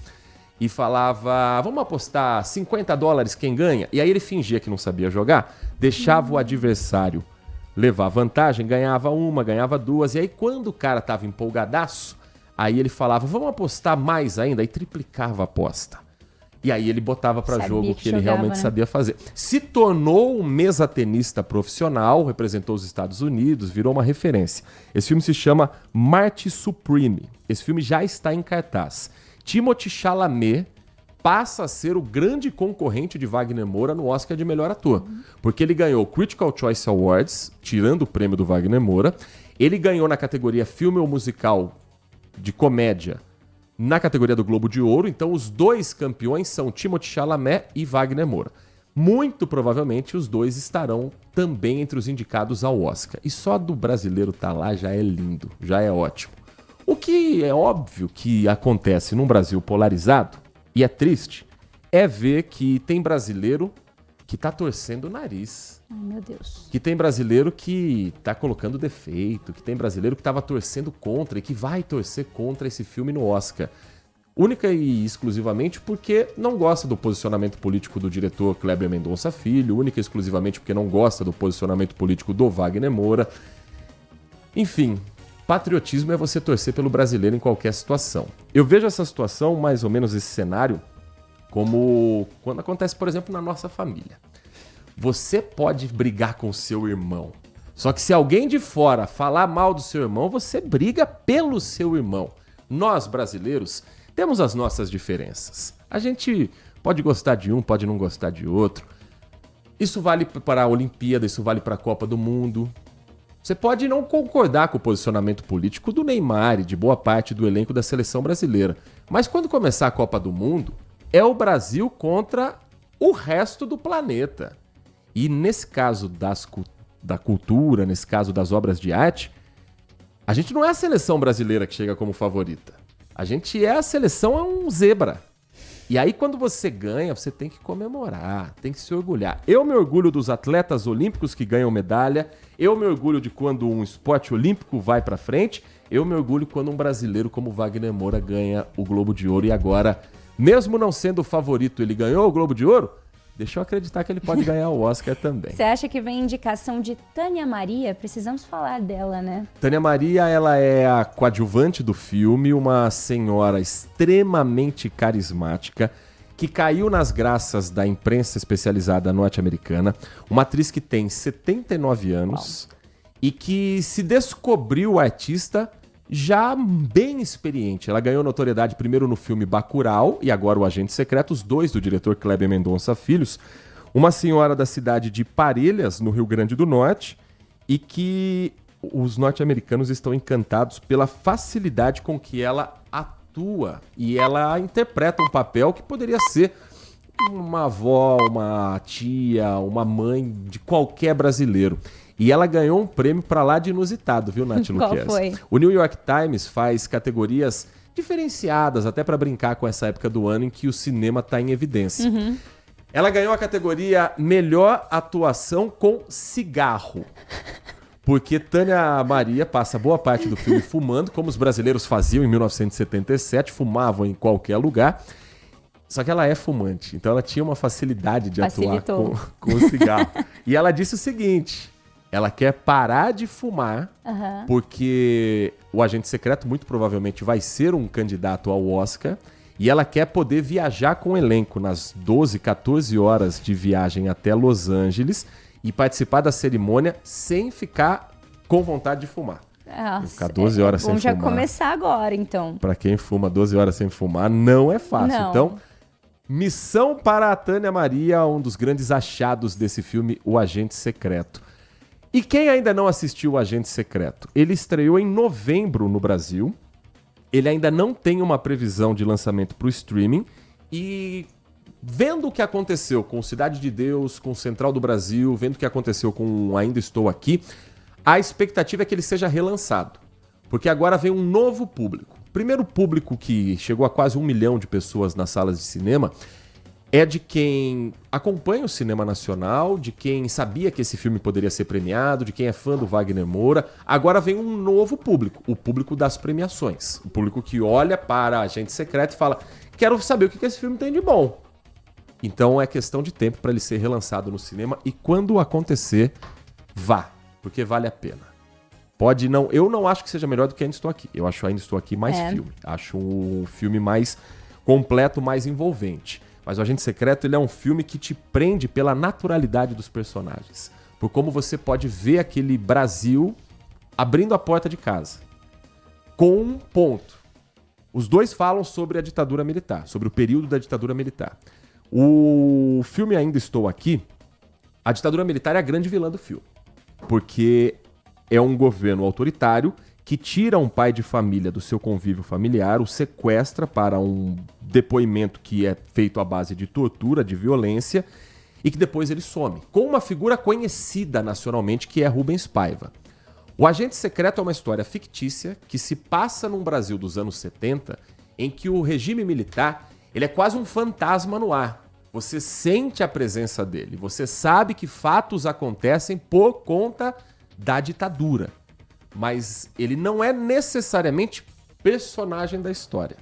Speaker 1: e falava, vamos apostar $50 quem ganha? E aí ele fingia que não sabia jogar, deixava o adversário levar vantagem, ganhava uma, ganhava duas. E aí quando o cara tava empolgadaço, aí ele falava, vamos apostar mais ainda? Aí triplicava a aposta. E aí ele botava pra jogo o que ele realmente sabia fazer. Se tornou um mesa-tenista profissional, representou os Estados Unidos, virou uma referência. Esse filme se chama Marty Supreme. Esse filme já está em cartaz. Timothée Chalamet passa a ser o grande concorrente de Wagner Moura no Oscar de melhor ator. Porque ele ganhou o Critical Choice Awards, tirando o prêmio do Wagner Moura. Ele ganhou na categoria filme ou musical de comédia, na categoria do Globo de Ouro. Então os dois campeões são Timothée Chalamet e Wagner Moura. Muito provavelmente os dois estarão também entre os indicados ao Oscar. E só do brasileiro estar lá já é lindo, já é ótimo. O que é óbvio que acontece num Brasil polarizado, e é triste, é ver que tem brasileiro que tá torcendo o nariz.
Speaker 10: Ai, meu Deus.
Speaker 1: Que tem brasileiro que tá colocando defeito, que tem brasileiro que tava torcendo contra e que vai torcer contra esse filme no Oscar. Única e exclusivamente porque não gosta do posicionamento político do diretor Kleber Mendonça Filho, única e exclusivamente porque não gosta do posicionamento político do Wagner Moura. Enfim, patriotismo é você torcer pelo brasileiro em qualquer situação. Eu vejo essa situação, mais ou menos esse cenário, como quando acontece, por exemplo, na nossa família. Você pode brigar com seu irmão. Só que se alguém de fora falar mal do seu irmão, você briga pelo seu irmão. Nós, brasileiros, temos as nossas diferenças. A gente pode gostar de um, pode não gostar de outro. Isso vale para a Olimpíada, isso vale para a Copa do Mundo. Você pode não concordar com o posicionamento político do Neymar e de boa parte do elenco da seleção brasileira. Mas quando começar a Copa do Mundo, é o Brasil contra o resto do planeta. E nesse caso da cultura, nesse caso das obras de arte, a gente não é a seleção brasileira que chega como favorita. A gente é a seleção, é um zebra. E aí quando você ganha, você tem que comemorar, tem que se orgulhar. Eu me orgulho dos atletas olímpicos que ganham medalha, eu me orgulho de quando um esporte olímpico vai pra frente, eu me orgulho quando um brasileiro como Wagner Moura ganha o Globo de Ouro. E agora, mesmo não sendo o favorito, ele ganhou o Globo de Ouro? Deixa eu acreditar que ele pode ganhar o Oscar também.
Speaker 10: Você acha que vem indicação de Tânia Maria? Precisamos falar dela, né?
Speaker 1: Tânia Maria, ela é a coadjuvante do filme, uma senhora extremamente carismática, que caiu nas graças da imprensa especializada norte-americana, uma atriz que tem 79 anos e que se descobriu artista já bem experiente. Ela ganhou notoriedade primeiro no filme Bacurau e agora O Agente Secreto, os dois do diretor Kleber Mendonça Filhos. Uma senhora da cidade de Parelhas, no Rio Grande do Norte, e que os norte-americanos estão encantados pela facilidade com que ela atua. E ela interpreta um papel que poderia ser uma avó, uma tia, uma mãe de qualquer brasileiro. E ela ganhou um prêmio pra lá de inusitado, viu, Nath Luquez?
Speaker 10: Qual foi?
Speaker 1: O New York Times faz categorias diferenciadas, até pra brincar com essa época do ano em que o cinema tá em evidência.
Speaker 10: Uhum.
Speaker 1: Ela ganhou a categoria Melhor Atuação com Cigarro. Porque Tânia Maria passa boa parte do filme fumando, como os brasileiros faziam em 1977, fumavam em qualquer lugar. Só que ela é fumante, então ela tinha uma facilidade de atuar com o cigarro. E ela disse o seguinte: ela quer parar de fumar, porque o Agente Secreto muito provavelmente vai ser um candidato ao Oscar, e ela quer poder viajar com o elenco nas 12, 14 horas de viagem até Los Angeles e participar da cerimônia sem ficar com vontade de fumar.
Speaker 10: Nossa,
Speaker 1: ficar 12 horas sem
Speaker 10: vamos já
Speaker 1: fumar.
Speaker 10: começar agora, então.
Speaker 1: Pra quem fuma 12 horas sem fumar, não é fácil.
Speaker 10: Não.
Speaker 1: Então, missão para a Tânia Maria, um dos grandes achados desse filme, O Agente Secreto. E quem ainda não assistiu O Agente Secreto? Ele estreou em novembro no Brasil. Ele ainda não tem uma previsão de lançamento para o streaming. E vendo o que aconteceu com Cidade de Deus, com Central do Brasil, vendo o que aconteceu com Ainda Estou Aqui, a expectativa é que ele seja relançado. Porque agora vem um novo público. Primeiro público que chegou a quase 1 milhão de pessoas nas salas de cinema é de quem acompanha o cinema nacional, de quem sabia que esse filme poderia ser premiado, de quem é fã do Wagner Moura. Agora vem um novo público, o público das premiações. O público que olha para Agente Secreto e fala, quero saber o que esse filme tem de bom. Então é questão de tempo para ele ser relançado no cinema e quando acontecer, vá, porque vale a pena. Pode não, eu não acho que seja melhor do que Ainda Estou Aqui. Eu acho Ainda Estou Aqui mais filme. Acho um filme mais completo, mais envolvente. Mas o Agente Secreto ele é um filme que te prende pela naturalidade dos personagens. Por como você pode ver aquele Brasil abrindo a porta de casa. Com um ponto. Os dois falam sobre a ditadura militar, sobre o período da ditadura militar. O filme Ainda Estou Aqui, a ditadura militar é a grande vilã do filme. Porque é um governo autoritário que tira um pai de família do seu convívio familiar, o sequestra para um depoimento que é feito à base de tortura, de violência, e que depois ele some, com uma figura conhecida nacionalmente que é Rubens Paiva. O Agente Secreto é uma história fictícia que se passa num Brasil dos anos 70, em que o regime militar ele é quase um fantasma no ar. Você sente a presença dele, você sabe que fatos acontecem por conta da ditadura. Mas ele não é necessariamente personagem da história.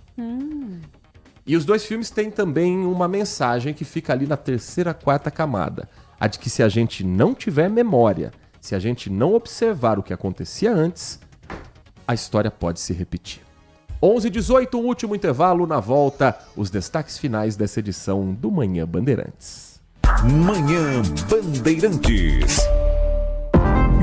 Speaker 1: E os dois filmes têm também uma mensagem que fica ali na terceira, quarta camada. A de que se a gente não tiver memória, se a gente não observar o que acontecia antes, a história pode se repetir. 11h18, um último intervalo. Na volta, os destaques finais dessa edição do Manhã Bandeirantes.
Speaker 16: Manhã Bandeirantes.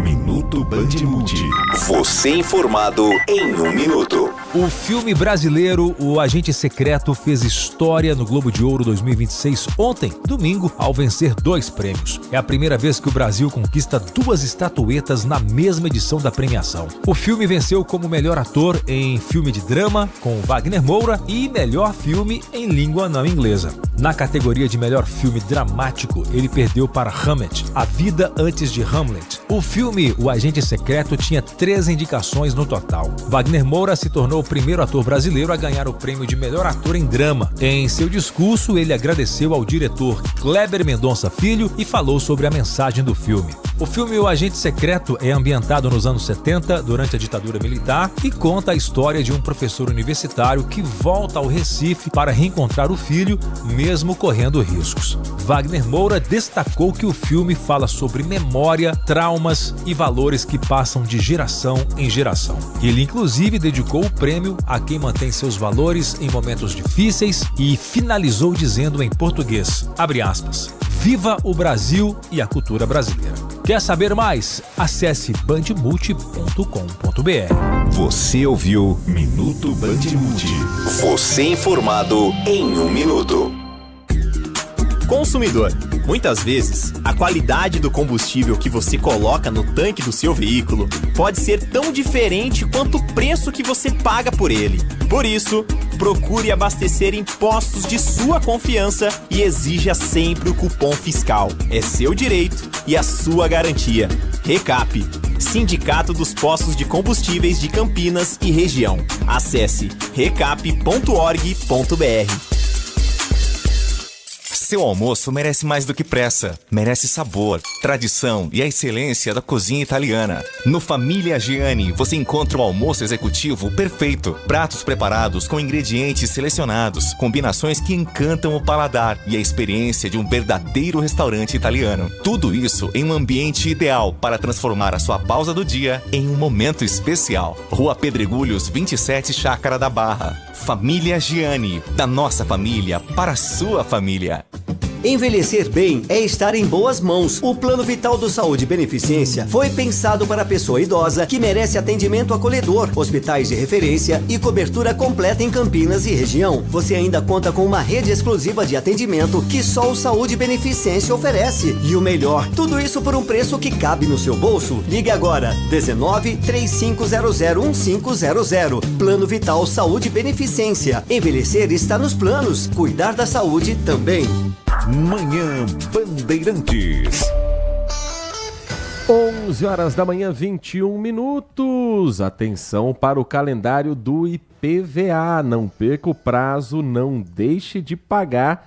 Speaker 16: Minuto Bandmude. Você informado em 1 minuto.
Speaker 6: O filme brasileiro O Agente Secreto fez história no Globo de Ouro 2026 ontem, domingo, ao vencer 2 prêmios. É a primeira vez que o Brasil conquista 2 estatuetas na mesma edição da premiação. O filme venceu como melhor ator em filme de drama, com Wagner Moura, e melhor filme em língua não inglesa. Na categoria de melhor filme dramático, ele perdeu para Hamlet, A Vida Antes de Hamlet. O filme O Agente Secreto tinha 3 indicações no total. Wagner Moura se tornou o primeiro ator brasileiro a ganhar o prêmio de melhor ator em drama. Em seu discurso, ele agradeceu ao diretor Kleber Mendonça Filho e falou sobre a mensagem do filme. O filme O Agente Secreto é ambientado nos anos 70, durante a ditadura militar, e conta a história de um professor universitário que volta ao Recife para reencontrar o filho, mesmo correndo riscos. Wagner Moura destacou que o filme fala sobre memória, traumas e valores que passam de geração em geração. Ele, inclusive, dedicou o prêmio a quem mantém seus valores em momentos difíceis e finalizou dizendo em português, abre aspas, viva o Brasil e a cultura brasileira. Quer saber mais? Acesse bandmulti.com.br.
Speaker 16: Você ouviu Minuto Bandmude. Você informado em 1 minuto.
Speaker 5: Consumidor, muitas vezes, a qualidade do combustível que você coloca no tanque do seu veículo pode ser tão diferente quanto o preço que você paga por ele. Por isso, procure abastecer em postos de sua confiança e exija sempre o cupom fiscal. É seu direito e a sua garantia. Recap, Sindicato dos Postos de Combustíveis de Campinas e Região. Acesse recap.org.br.
Speaker 4: Seu almoço merece mais do que pressa, merece sabor, tradição e a excelência da cozinha italiana. No Família Giani, você encontra o almoço executivo perfeito. Pratos preparados com ingredientes selecionados, combinações que encantam o paladar e a experiência de um verdadeiro restaurante italiano. Tudo isso em um ambiente ideal para transformar a sua pausa do dia em um momento especial. Rua Pedregulhos, 27, Chácara da Barra. Família Giani, da nossa família para a sua família.
Speaker 7: Envelhecer bem é estar em boas mãos. O Plano Vital do Saúde Beneficência foi pensado para a pessoa idosa que merece atendimento acolhedor, hospitais de referência e cobertura completa em Campinas e região. Você ainda conta com uma rede exclusiva de atendimento que só o Saúde Beneficência oferece. E o melhor, tudo isso por um preço que cabe no seu bolso. Ligue agora, 19-3500-1500. Plano Vital Saúde Beneficência. Envelhecer está nos planos, cuidar da saúde também.
Speaker 16: Manhã Bandeirantes.
Speaker 1: 11 horas da manhã, 21 minutos. Atenção para o calendário do IPVA. Não perca o prazo, não deixe de pagar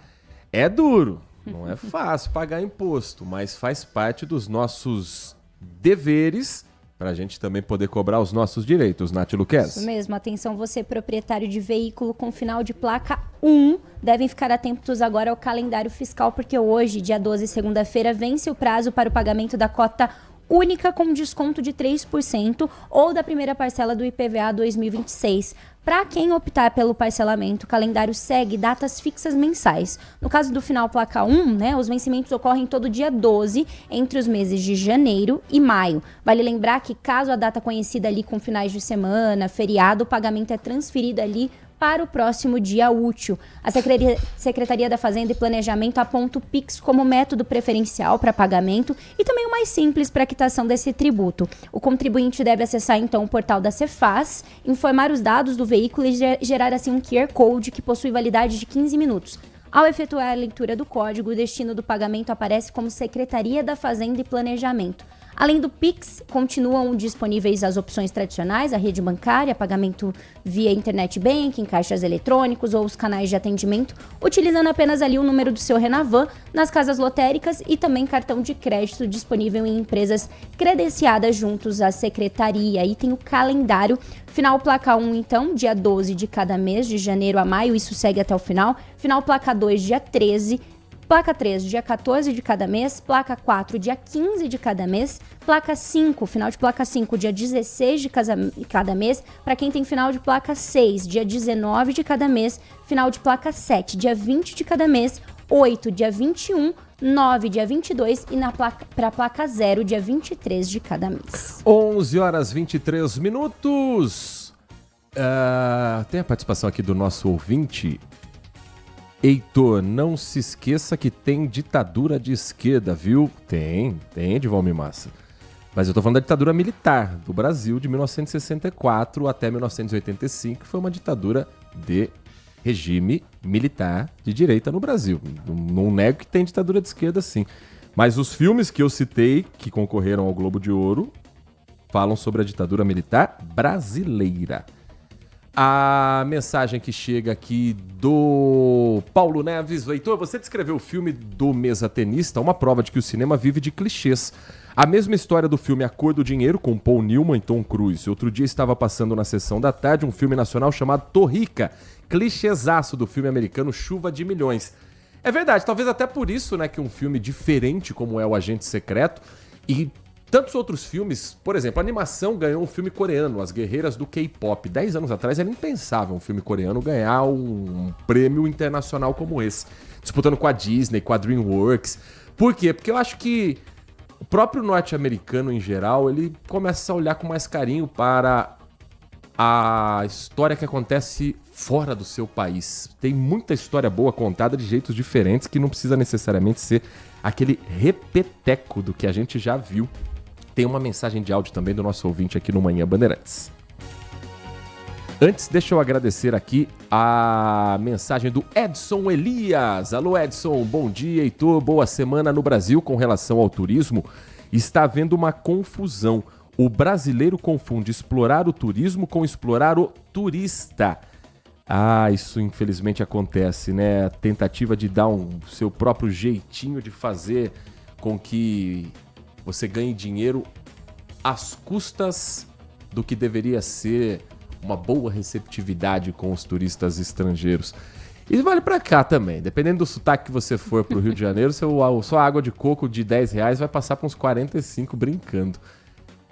Speaker 1: É duro, não é fácil pagar imposto, mas faz parte dos nossos deveres para a gente também poder cobrar os nossos direitos, Nath Luquez.
Speaker 10: Isso mesmo, atenção você proprietário de veículo com final de placa 1, devem ficar atentos agora ao calendário fiscal, porque hoje, dia 12, segunda-feira, vence o prazo para o pagamento da cota única com desconto de 3% ou da primeira parcela do IPVA 2026. Para quem optar pelo parcelamento, o calendário segue datas fixas mensais. No caso do final placa 1, né, os vencimentos ocorrem todo dia 12, entre os meses de janeiro e maio. Vale lembrar que caso a data coincida ali com finais de semana, feriado, o pagamento é transferido ali para o próximo dia útil. A Secretaria da Fazenda e Planejamento aponta o Pix como método preferencial para pagamento e também o mais simples para a quitação desse tributo. O contribuinte deve acessar então o portal da Cefaz, informar os dados do veículo e gerar assim um QR Code que possui validade de 15 minutos. Ao efetuar a leitura do código, o destino do pagamento aparece como Secretaria da Fazenda e Planejamento. Além do Pix, continuam disponíveis as opções tradicionais, a rede bancária, pagamento via internet banking, caixas eletrônicos ou os canais de atendimento, utilizando apenas ali o número do seu Renavan nas casas lotéricas e também cartão de crédito disponível em empresas credenciadas juntos à secretaria. Aí tem o calendário, final placa 1 então, dia 12 de cada mês, de janeiro a maio, isso segue até o final. Final placa 2, dia 13. Placa 3, dia 14 de cada mês. Placa 4, dia 15 de cada mês. Placa 5, final de placa 5, dia 16 de cada mês. Para quem tem final de placa 6, dia 19 de cada mês. Final de placa 7, dia 20 de cada mês. 8, dia 21, 9, dia 22 e para a placa 0, dia 23 de cada mês.
Speaker 1: 11 horas 23 minutos. Tem a participação aqui do nosso ouvinte. Heitor, não se esqueça que tem ditadura de esquerda, viu? Tem de Valmir Massa. Mas eu tô falando da ditadura militar do Brasil de 1964 até 1985, que foi uma ditadura de regime militar de direita no Brasil. Não nego que tem ditadura de esquerda, sim. Mas os filmes que eu citei, que concorreram ao Globo de Ouro, falam sobre a ditadura militar brasileira. A mensagem que chega aqui do Paulo Neves. Heitor, você descreveu o filme do Mesa Tenista, uma prova de que o cinema vive de clichês. A mesma história do filme A Cor do Dinheiro, com Paul Newman e Tom Cruise. Outro dia estava passando na sessão da tarde um filme nacional chamado Torrica, clichêzaço do filme americano Chuva de Milhões. É verdade, talvez até por isso, né, que um filme diferente como é O Agente Secreto e tantos outros filmes, por exemplo, a animação ganhou um filme coreano, As Guerreiras do K-Pop. 10 anos atrás era impensável um filme coreano ganhar um prêmio internacional como esse. Disputando com a Disney, com a DreamWorks. Por quê? Porque eu acho que o próprio norte-americano, em geral, ele começa a olhar com mais carinho para a história que acontece fora do seu país. Tem muita história boa contada de jeitos diferentes que não precisa necessariamente ser aquele repeteco do que a gente já viu. Tem uma mensagem de áudio também do nosso ouvinte aqui no Manhã Bandeirantes. Antes, deixa eu agradecer aqui a mensagem do Edson Elias. Alô, Edson, bom dia, Heitor, boa semana. No Brasil, com relação ao turismo, está havendo uma confusão. O brasileiro confunde explorar o turismo com explorar o turista. Isso infelizmente acontece, né? A tentativa de dar seu próprio jeitinho de fazer com que você ganhe dinheiro às custas do que deveria ser uma boa receptividade com os turistas estrangeiros. E vale pra cá também. Dependendo do sotaque que você for pro Rio de Janeiro, sua água de coco de R$10 vai passar para uns 45 brincando.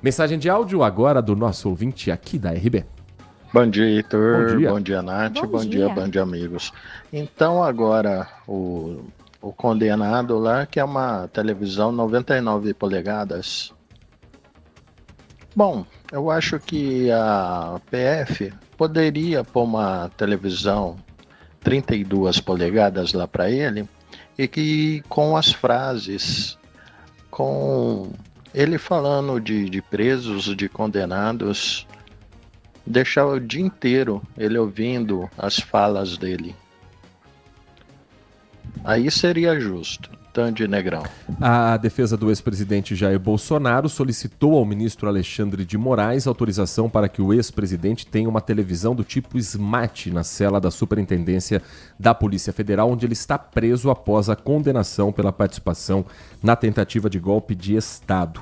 Speaker 1: Mensagem de áudio agora do nosso ouvinte aqui da RB.
Speaker 18: Bom dia, Heitor. Bom dia, Nath. Bom dia, band amigos. Então agora o condenado lá, que é uma televisão 99 polegadas. Bom, eu acho que a PF poderia pôr uma televisão 32 polegadas lá para ele e que com as frases, com ele falando de presos, de condenados, deixar o dia inteiro ele ouvindo as falas dele. Aí seria justo. Tandy Negrão.
Speaker 1: A defesa do ex-presidente Jair Bolsonaro solicitou ao ministro Alexandre de Moraes autorização para que o ex-presidente tenha uma televisão do tipo Smart na cela da Superintendência da Polícia Federal, onde ele está preso após a condenação pela participação na tentativa de golpe de Estado.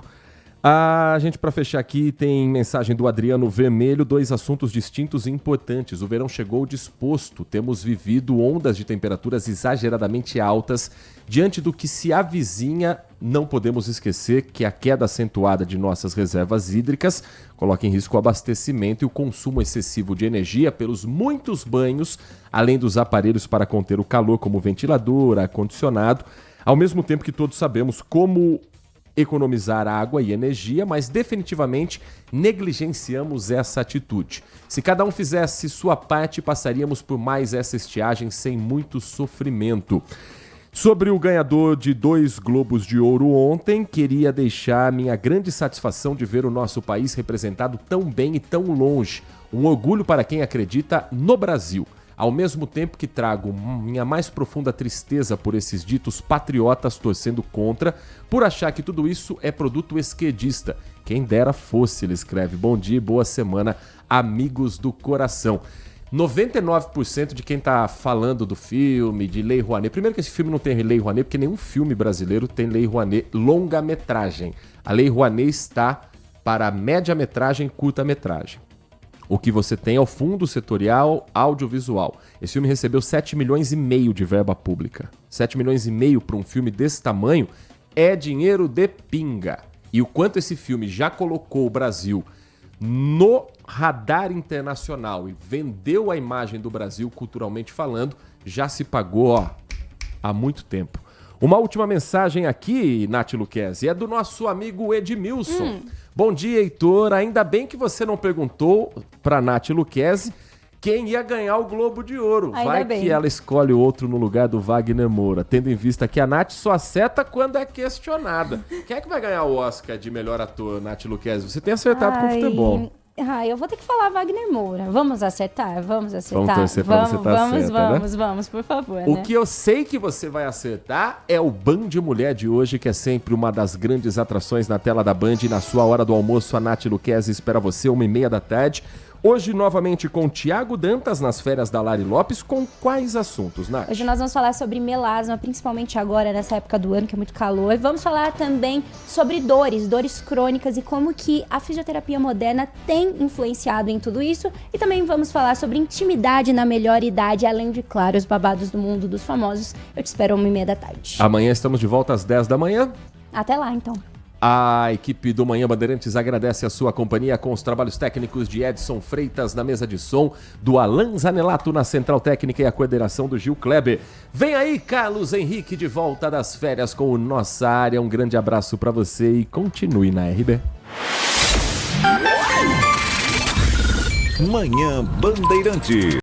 Speaker 1: A gente, para fechar aqui, tem mensagem do Adriano Vermelho, 2 assuntos distintos e importantes. O verão chegou disposto, temos vivido ondas de temperaturas exageradamente altas. Diante do que se avizinha, não podemos esquecer que a queda acentuada de nossas reservas hídricas coloca em risco o abastecimento e o consumo excessivo de energia pelos muitos banhos, além dos aparelhos para conter o calor, como ventilador, ar-condicionado, ao mesmo tempo que todos sabemos como economizar água e energia, mas definitivamente negligenciamos essa atitude. Se cada um fizesse sua parte, passaríamos por mais essa estiagem sem muito sofrimento. Sobre o ganhador de 2 Globos de Ouro ontem, queria deixar minha grande satisfação de ver o nosso país representado tão bem e tão longe. Um orgulho para quem acredita no Brasil. Ao mesmo tempo que trago minha mais profunda tristeza por esses ditos patriotas torcendo contra, por achar que tudo isso é produto esquerdista. Quem dera fosse, ele escreve. Bom dia e boa semana, amigos do coração. 99% de quem tá falando do filme, de Lei Rouanet... Primeiro que esse filme não tem Lei Rouanet, porque nenhum filme brasileiro tem Lei Rouanet longa-metragem. A Lei Rouanet está para média-metragem e curta-metragem. O que você tem é o Fundo Setorial Audiovisual. Esse filme recebeu 7,5 milhões de verba pública. 7,5 milhões para um filme desse tamanho é dinheiro de pinga. E o quanto esse filme já colocou o Brasil no radar internacional e vendeu a imagem do Brasil culturalmente falando, já se pagou há muito tempo. Uma última mensagem aqui, Nath Luquezzi, é do nosso amigo Edmilson. Bom dia, Heitor. Ainda bem que você não perguntou para Nath Luquezzi quem ia ganhar o Globo de Ouro. Vai que ela escolhe outro no lugar do Wagner Moura, tendo em vista que a Nath só acerta quando é questionada. Quem é que vai ganhar o Oscar de melhor ator, Nath Luquezzi? Você tem acertado com o futebol.
Speaker 10: Eu vou ter que falar Wagner Moura. Vamos acertar? Vamos acertar?
Speaker 1: Vamos torcer pra você estar certa, né?
Speaker 10: Vamos, por favor.
Speaker 1: O que eu sei que você vai acertar é o Band Mulher de hoje, que é sempre uma das grandes atrações na tela da Band. E na sua hora do almoço, a Nath Luquezzi espera você, 1h30 da tarde. Hoje, novamente, com Tiago Dantas, nas férias da Lari Lopes, com quais assuntos, Nath?
Speaker 10: Hoje nós vamos falar sobre melasma, principalmente agora, nessa época do ano, que é muito calor. Vamos falar também sobre dores crônicas e como que a fisioterapia moderna tem influenciado em tudo isso. E também vamos falar sobre intimidade na melhor idade, além de, claro, os babados do mundo dos famosos. Eu te espero 1h30 da tarde.
Speaker 1: Amanhã estamos de volta às 10 da manhã.
Speaker 10: Até lá, então.
Speaker 1: A equipe do Manhã Bandeirantes agradece a sua companhia com os trabalhos técnicos de Edson Freitas na mesa de som, do Alan Zanelato na central técnica e a coordenação do Gil Kleber. Vem aí, Carlos Henrique, de volta das férias com o Nossa Área. Um grande abraço para você e continue na RB.
Speaker 16: Manhã Bandeirantes.